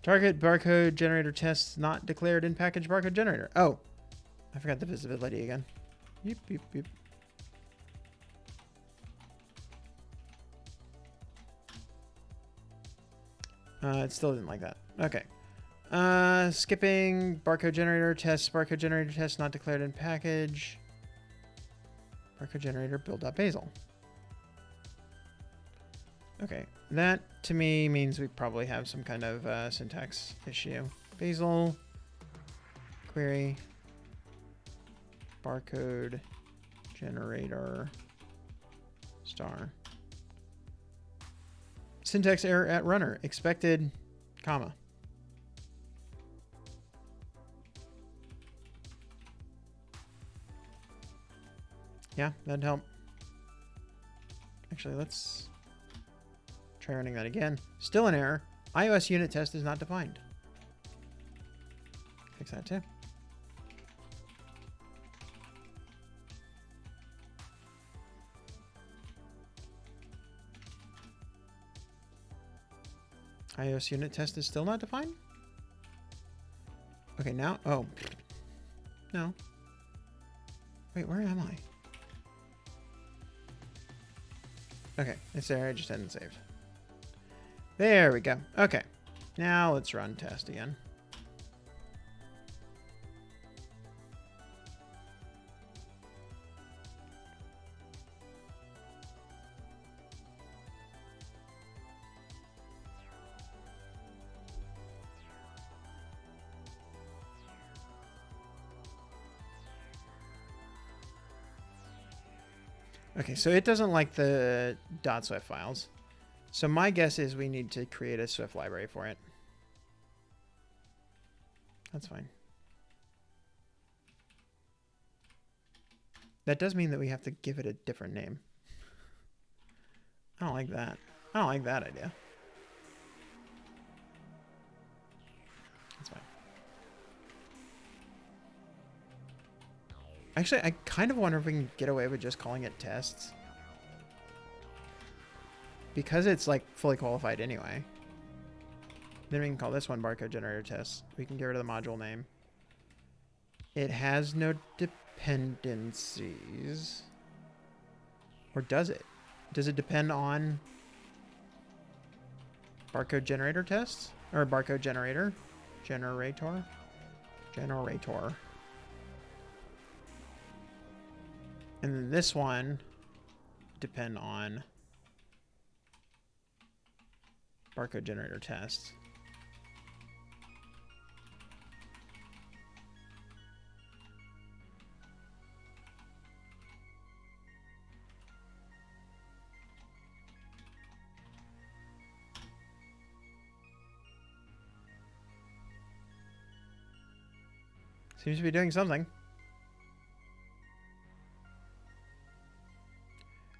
Target barcode generator tests not declared in package barcode generator. Oh, I forgot the visibility again. Beep, beep, beep. It still didn't like that. Okay. Skipping barcode generator test not declared in package. Barcode generator build.bazel. Okay, that to me means we probably have some kind of syntax issue. Bazel query barcode generator star. Syntax error at runner. Expected, comma. Yeah, that'd help. Actually, let's try running that again. Still an error. iOS unit test is not defined. Fix that too. iOS unit test is still not defined? Okay, now... Oh. No. Wait, where am I? Okay, it's there. I just hadn't saved. There we go. Okay. Now let's run test again. Okay, so it doesn't like the .swift files. So my guess is we need to create a Swift library for it. That's fine. That does mean that we have to give it a different name. I don't like that. I don't like that idea. That's fine. Actually, I kind of wonder if we can get away with just calling it tests. Because it's like fully qualified anyway. Then we can call this one barcode generator test. We can get rid of the module name. It has no dependencies. Or does it? Does it depend on barcode generator tests? Or barcode generator? Generator? Generator. And then this one depend on barcode generator tests. Seems to be doing something.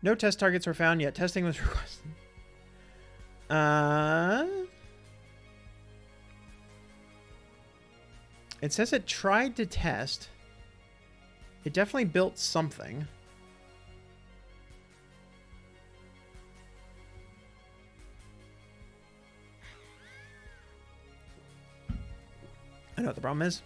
No test targets were found yet. Testing was requested. It says it tried to test. It definitely built something. I know what the problem is.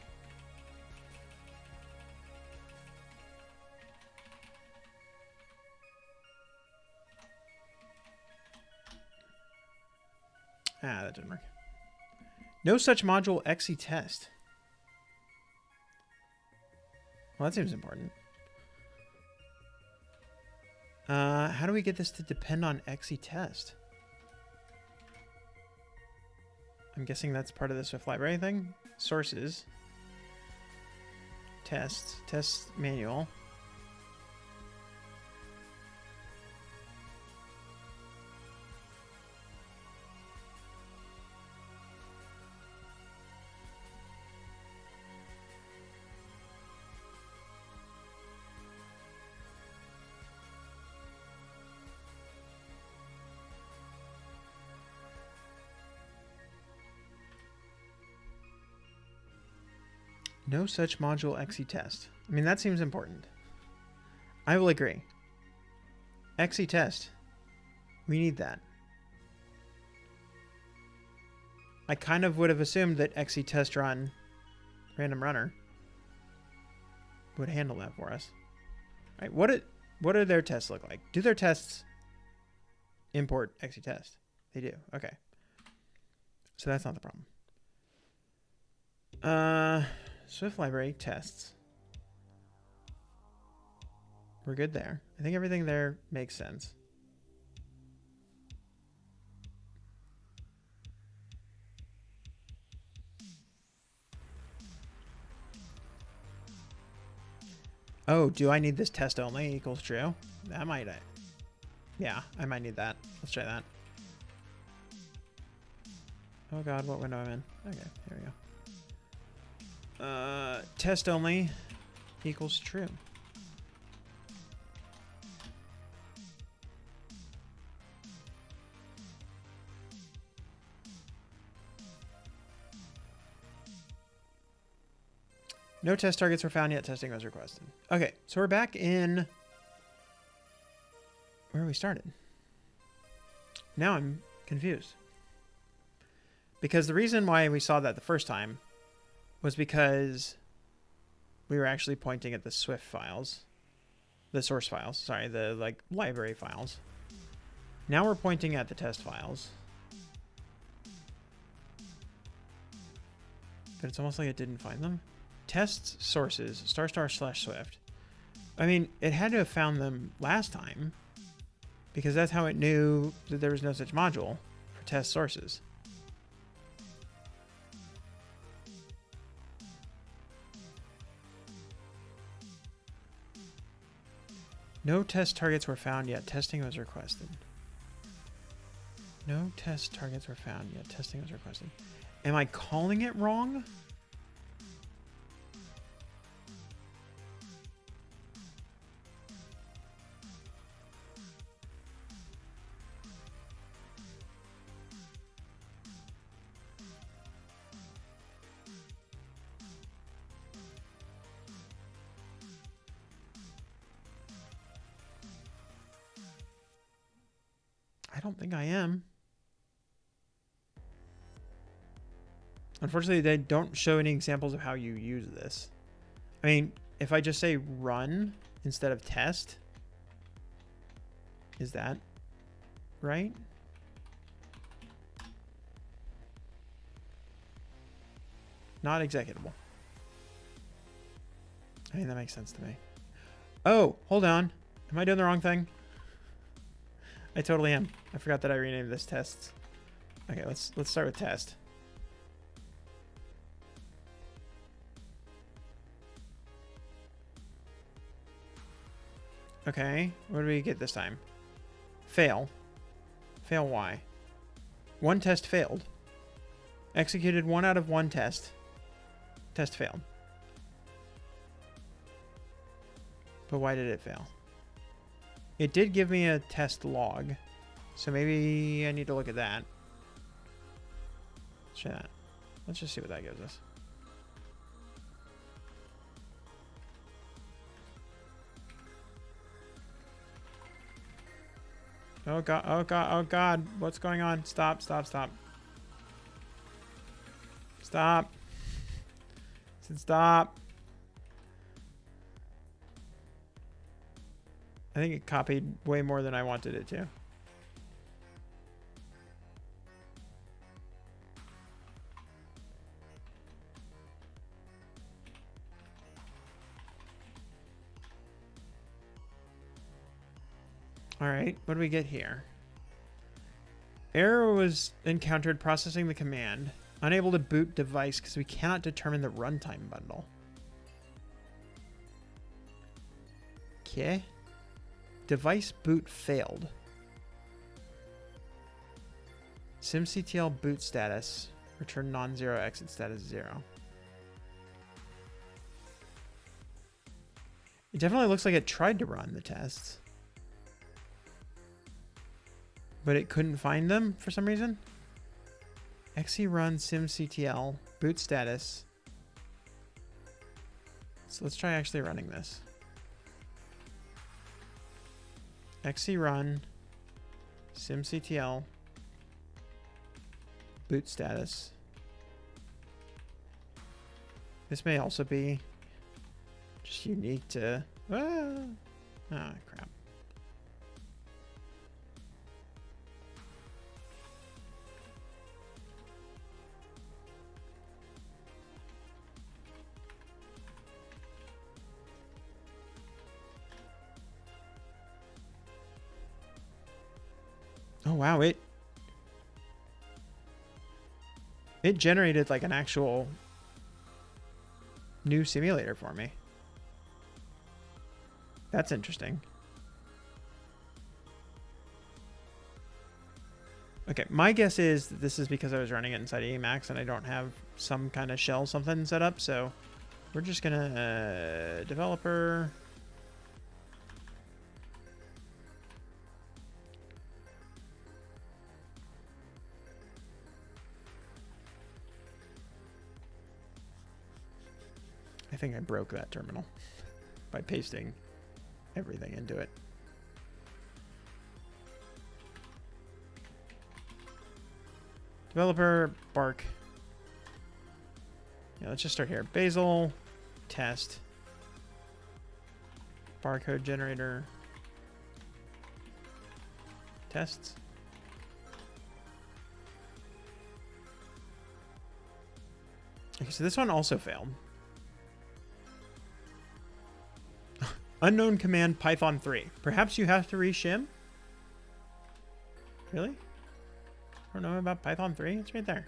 Ah, that didn't work. No such module exe test. Well, that seems important. How do we get this to depend on exe test? I'm guessing that's part of the Swift library thing. Sources. Tests. Test manual. No such module exe test. I mean, that seems important. I will agree. Exe test. We need that. I kind of would have assumed that exe test run, random runner, would handle that for us. All right, what do their tests look like? Do their tests import exe test? They do. Okay. So that's not the problem. Swift library tests. We're good there. I think everything there makes sense. Oh, do I need this test only equals true? That might. Yeah, I might need that. Let's try that. Oh god, what window I'm in? Okay, here we go. Test only equals true. No test targets were found yet. Testing was requested. Okay, so we're back in where we started. Now I'm confused. Because the reason why we saw that the first time was because we were actually pointing at the Swift files, the source files, sorry, the like library files. Now we're pointing at the test files. But it's almost like it didn't find them. Tests sources *//Swift. I mean, it had to have found them last time because that's how it knew that there was no such module for test sources. No test targets were found yet. Testing was requested. No test targets were found yet. Testing was requested. Am I calling it wrong? I don't think I am. Unfortunately, they don't show any examples of how you use this. I mean, if I just say run instead of test, is that right? Not executable. I mean, that makes sense to me. Oh, hold on. Am I doing the wrong thing? I totally am. I forgot that I renamed this tests. Okay, let's start with test. Okay, what do we get this time? Fail. Fail why? One test failed. Executed 1 out of 1 test. Test failed. But why did it fail? It did give me a test log. So maybe I need to look at that. Let's try that. Let's just see what that gives us. Oh god, oh god, oh god. What's going on? Stop, stop, stop. Stop. I said stop. I think it copied way more than I wanted it to. All right, what do we get here? Error was encountered processing the command. Unable to boot device because we cannot determine the runtime bundle. Okay. Device boot failed. SimCTL boot status. Return non-zero, exit status 0. It definitely looks like it tried to run the tests. But it couldn't find them for some reason. XE run SimCTL boot status. So let's try actually running this. XE run SimCTL boot status. This may also be just unique to... Ah, crap. Oh wow, it generated like an actual new simulator for me. That's interesting. Okay, my guess is that this is because I was running it inside Emacs and I don't have some kind of shell something set up, so we're just gonna developer. I think I broke that terminal by pasting everything into it. Developer, bark. Yeah, let's just start here. Bazel, test, barcode generator, tests. Okay, so this one also failed. Unknown command Python 3. Perhaps you have to reshim? Really? I don't know about Python 3. It's right there.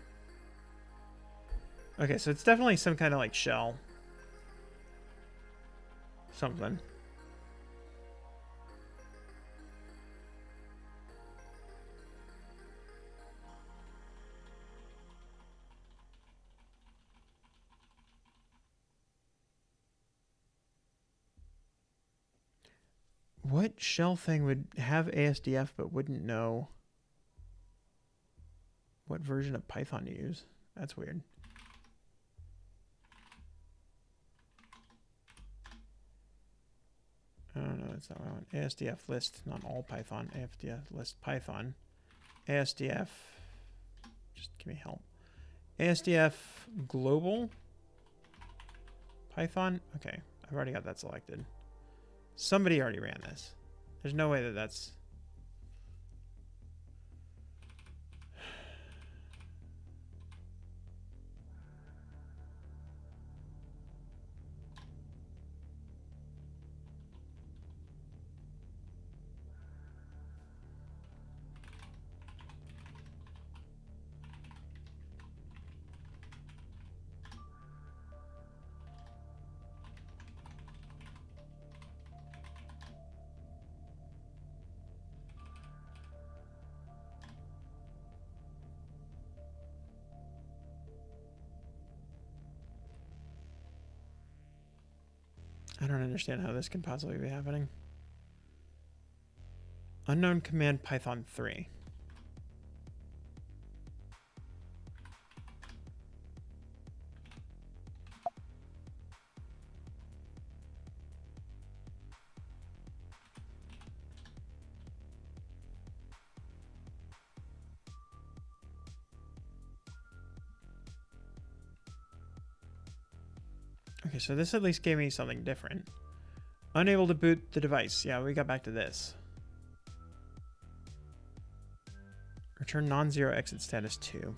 Okay, so it's definitely some kind of like shell. Something. What shell thing would have ASDF but wouldn't know what version of Python to use? That's weird. Oh no, that's not what I want. ASDF list, not all Python. ASDF list Python. ASDF, just give me help. ASDF global Python. Okay, I've already got that selected. Somebody already ran this. There's no way that that's... I don't understand how this can possibly be happening. Unknown command Python 3. Okay, so this at least gave me something different. Unable to boot the device. Yeah, we got back to this. Return non-zero exit status 2.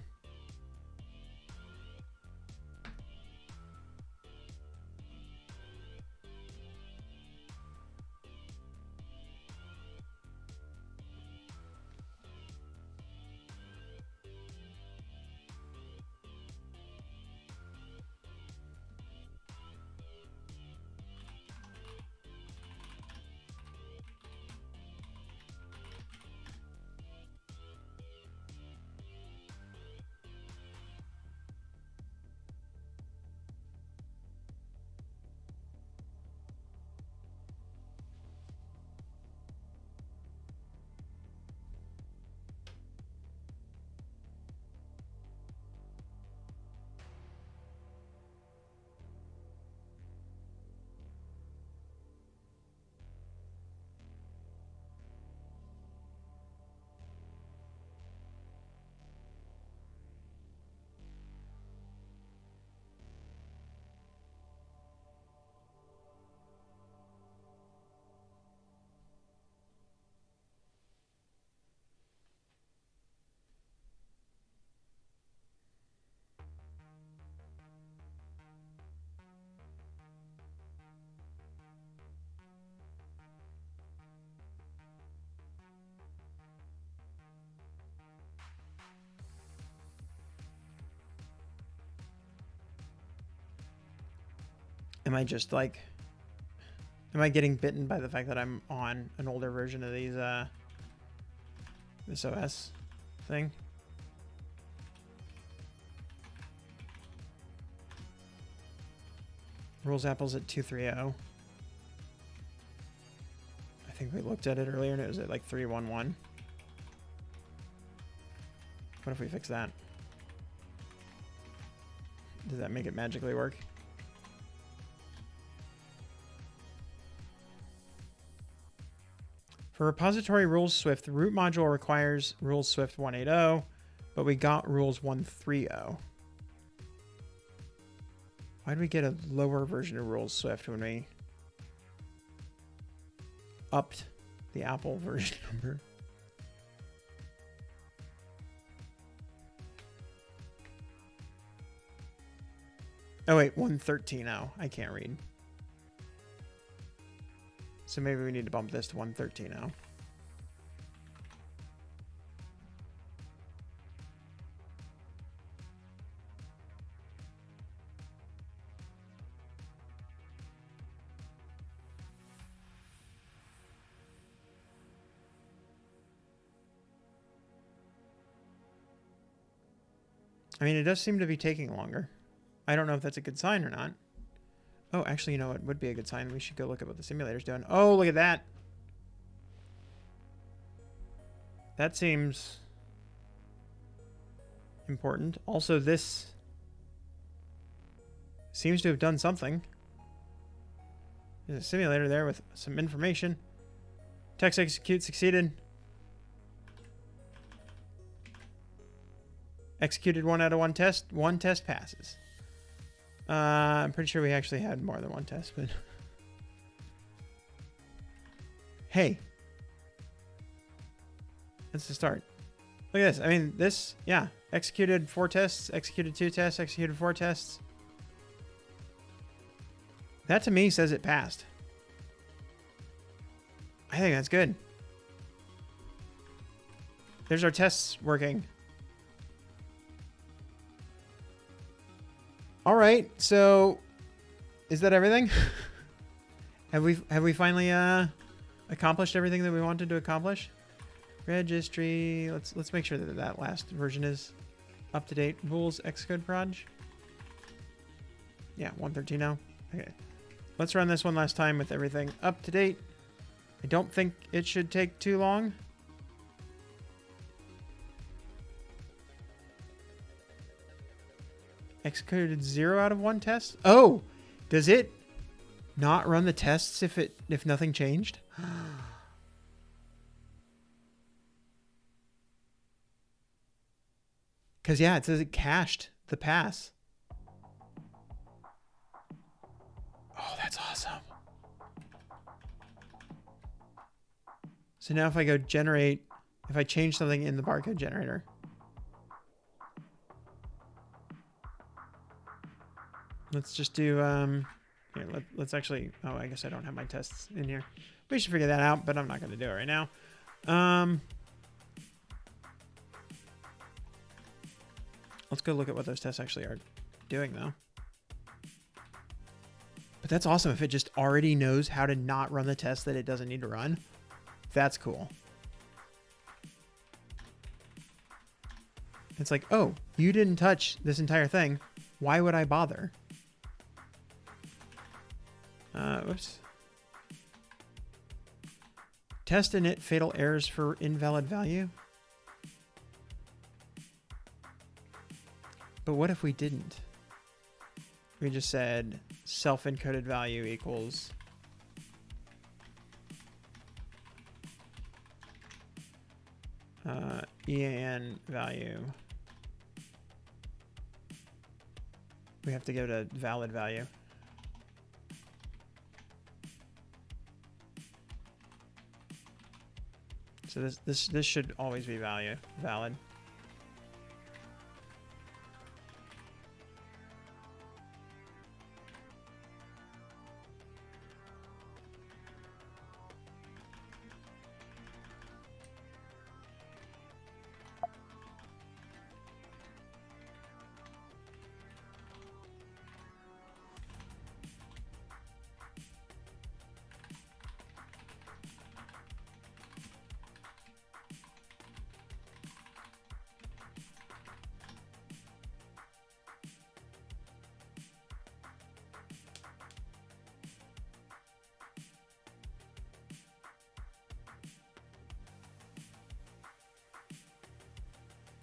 Am I just like... Am I getting bitten by the fact that I'm on an older version of these, this OS thing? Rules apples at 230. I think we looked at it earlier and it was at like 311. What if we fix that? Does that make it magically work? For repository rules Swift, the root module requires rules Swift 180, but we got rules 130. Why did we get a lower version of rules Swift when we upped the Apple version number? Oh wait, 113.0. I can't read. So maybe we need to bump this to 113.0. I mean, it does seem to be taking longer. I don't know if that's a good sign or not. Oh, actually, you know what would be a good sign? We should go look at what the simulator's doing. Oh, look at that. That seems important. Also, this seems to have done something. There's a simulator there with some information. Text execute succeeded. Executed 1 out of 1 test. 1 test passes. I'm pretty sure we actually had more than 1 test, but... Hey. That's the start. Look at this. I mean, this, yeah. Executed 4 tests, executed 2 tests, executed 4 tests. That to me says it passed. I think that's good. There's our tests working. All right, so is that everything? have we finally accomplished everything that we wanted to accomplish? Registry. Let's make sure that that last version is up to date. Rules Xcode proj. Yeah, 113 now. Okay. Let's run this one last time with everything up to date. I don't think it should take too long. Executed 0 out of 1 test. Oh, does it not run the tests if nothing changed? Because yeah, it says it cached the pass. Oh, that's awesome. So now if I go generate, if I change something in the barcode generator. Let's just do, here, let's actually, oh, I guess I don't have my tests in here. We should figure that out, but I'm not going to do it right now. Let's go look at what those tests actually are doing, though. But that's awesome if it just already knows how to not run the test that it doesn't need to run. That's cool. It's like, oh, you didn't touch this entire thing. Why would I bother? Whoops. Test init fatal errors for invalid value. But what if we didn't? We just said self-encoded value equals EAN value. We have to give it a valid value. So this should always be valid.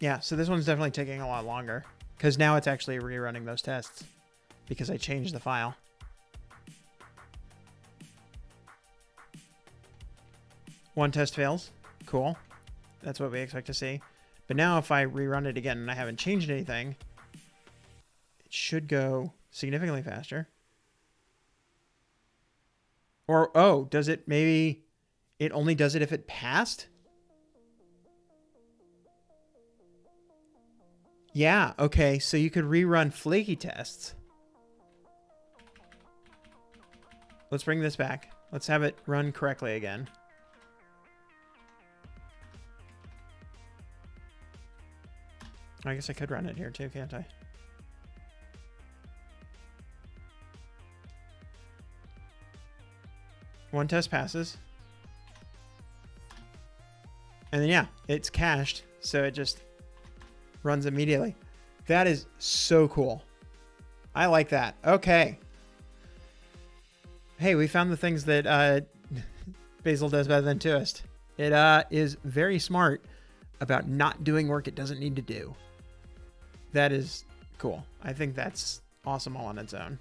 Yeah, so this one's definitely taking a lot longer because now it's actually rerunning those tests because I changed the file. One test fails. Cool. That's what we expect to see. But now if I rerun it again and I haven't changed anything, it should go significantly faster. Or, oh, does it maybe it only does it if it passed? Yeah, okay, so you could rerun flaky tests. Let's bring this back. Let's have it run correctly again. I guess I could run it here too, can't I? One test passes. And then, yeah, it's cached, so it just runs immediately. That is so cool. I like that. Okay. Hey, we found the things that Bazel does better than Tuist. It is very smart about not doing work it doesn't need to do. That is cool. I think that's awesome all on its own.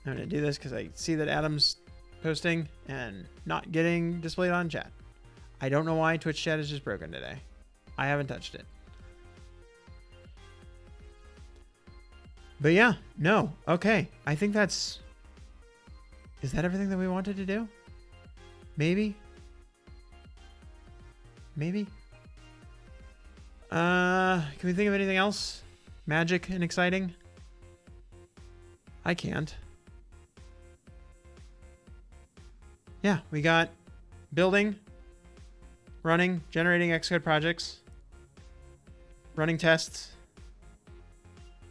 I'm going to do this because I see that Adam's posting and not getting displayed on chat. I don't know why Twitch chat is just broken today. I haven't touched it. But yeah, no. Okay. I think that's... Is that everything that we wanted to do? Maybe? Maybe? Can we think of anything else? Magic and exciting? I can't. Yeah, we got building, running, generating Xcode projects, running tests,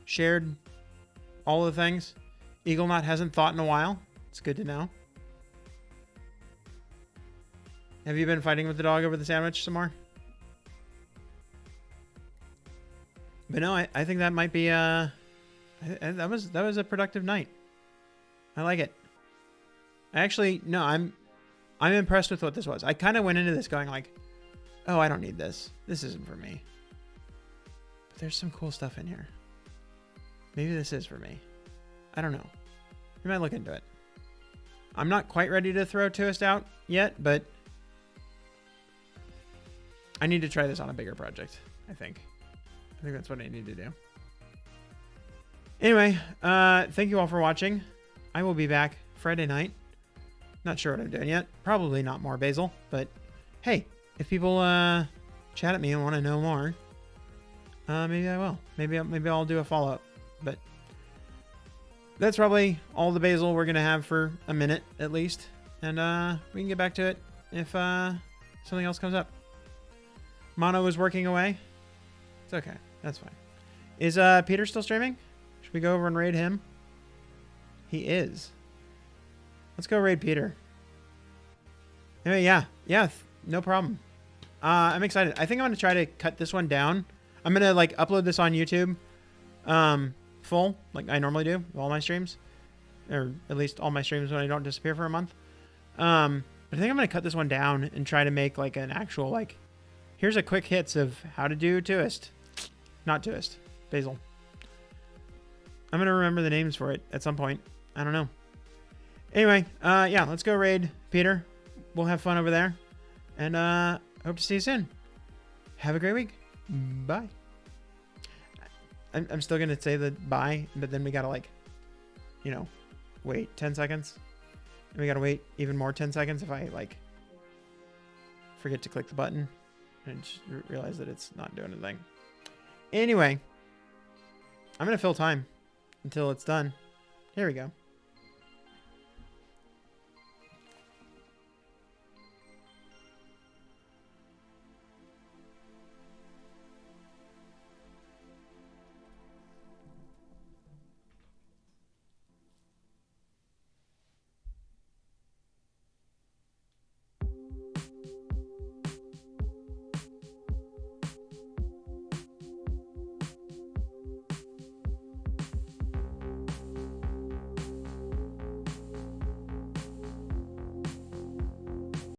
shared all the things. EagleNot hasn't thought in a while. It's good to know. Have you been fighting with the dog over the sandwich some more? But no, I think that might be that was a productive night. I like it. Actually, no, I'm impressed with what this was. I kind of went into this going like, oh, I don't need this. This isn't for me. But there's some cool stuff in here. Maybe this is for me. I don't know. We might look into it. I'm not quite ready to throw Tuist out yet, but I need to try this on a bigger project, I think. I think that's what I need to do. Anyway, thank you all for watching. I will be back Friday night. Not sure what I'm doing yet. Probably not more Bazel, but hey, if people chat at me and want to know more, maybe I will. Maybe I'll do a follow-up. But that's probably all the Bazel we're gonna have for a minute at least, and we can get back to it if something else comes up. Mono is working away. It's okay. That's fine. Is Peter still streaming? Should we go over and raid him? He is. Let's go raid Peter. Anyway, yeah, no problem. I'm excited. I think I'm gonna try to cut this one down. I'm gonna like upload this on YouTube, full, like I normally do with all my streams, or at least all my streams when I don't disappear for a month. But I think I'm gonna cut this one down and try to make like an actual like, here's a quick hits of how to do Tuist, not Tuist, Bazel. I'm gonna remember the names for it at some point. I don't know. Anyway, yeah, let's go raid Peter. We'll have fun over there. And hope to see you soon. Have a great week. Bye. I'm still going to say the bye, but then we got to like, you know, wait 10 seconds. And we got to wait even more 10 seconds if I like forget to click the button and just realize that it's not doing anything. Anyway, I'm going to fill time until it's done. Here we go.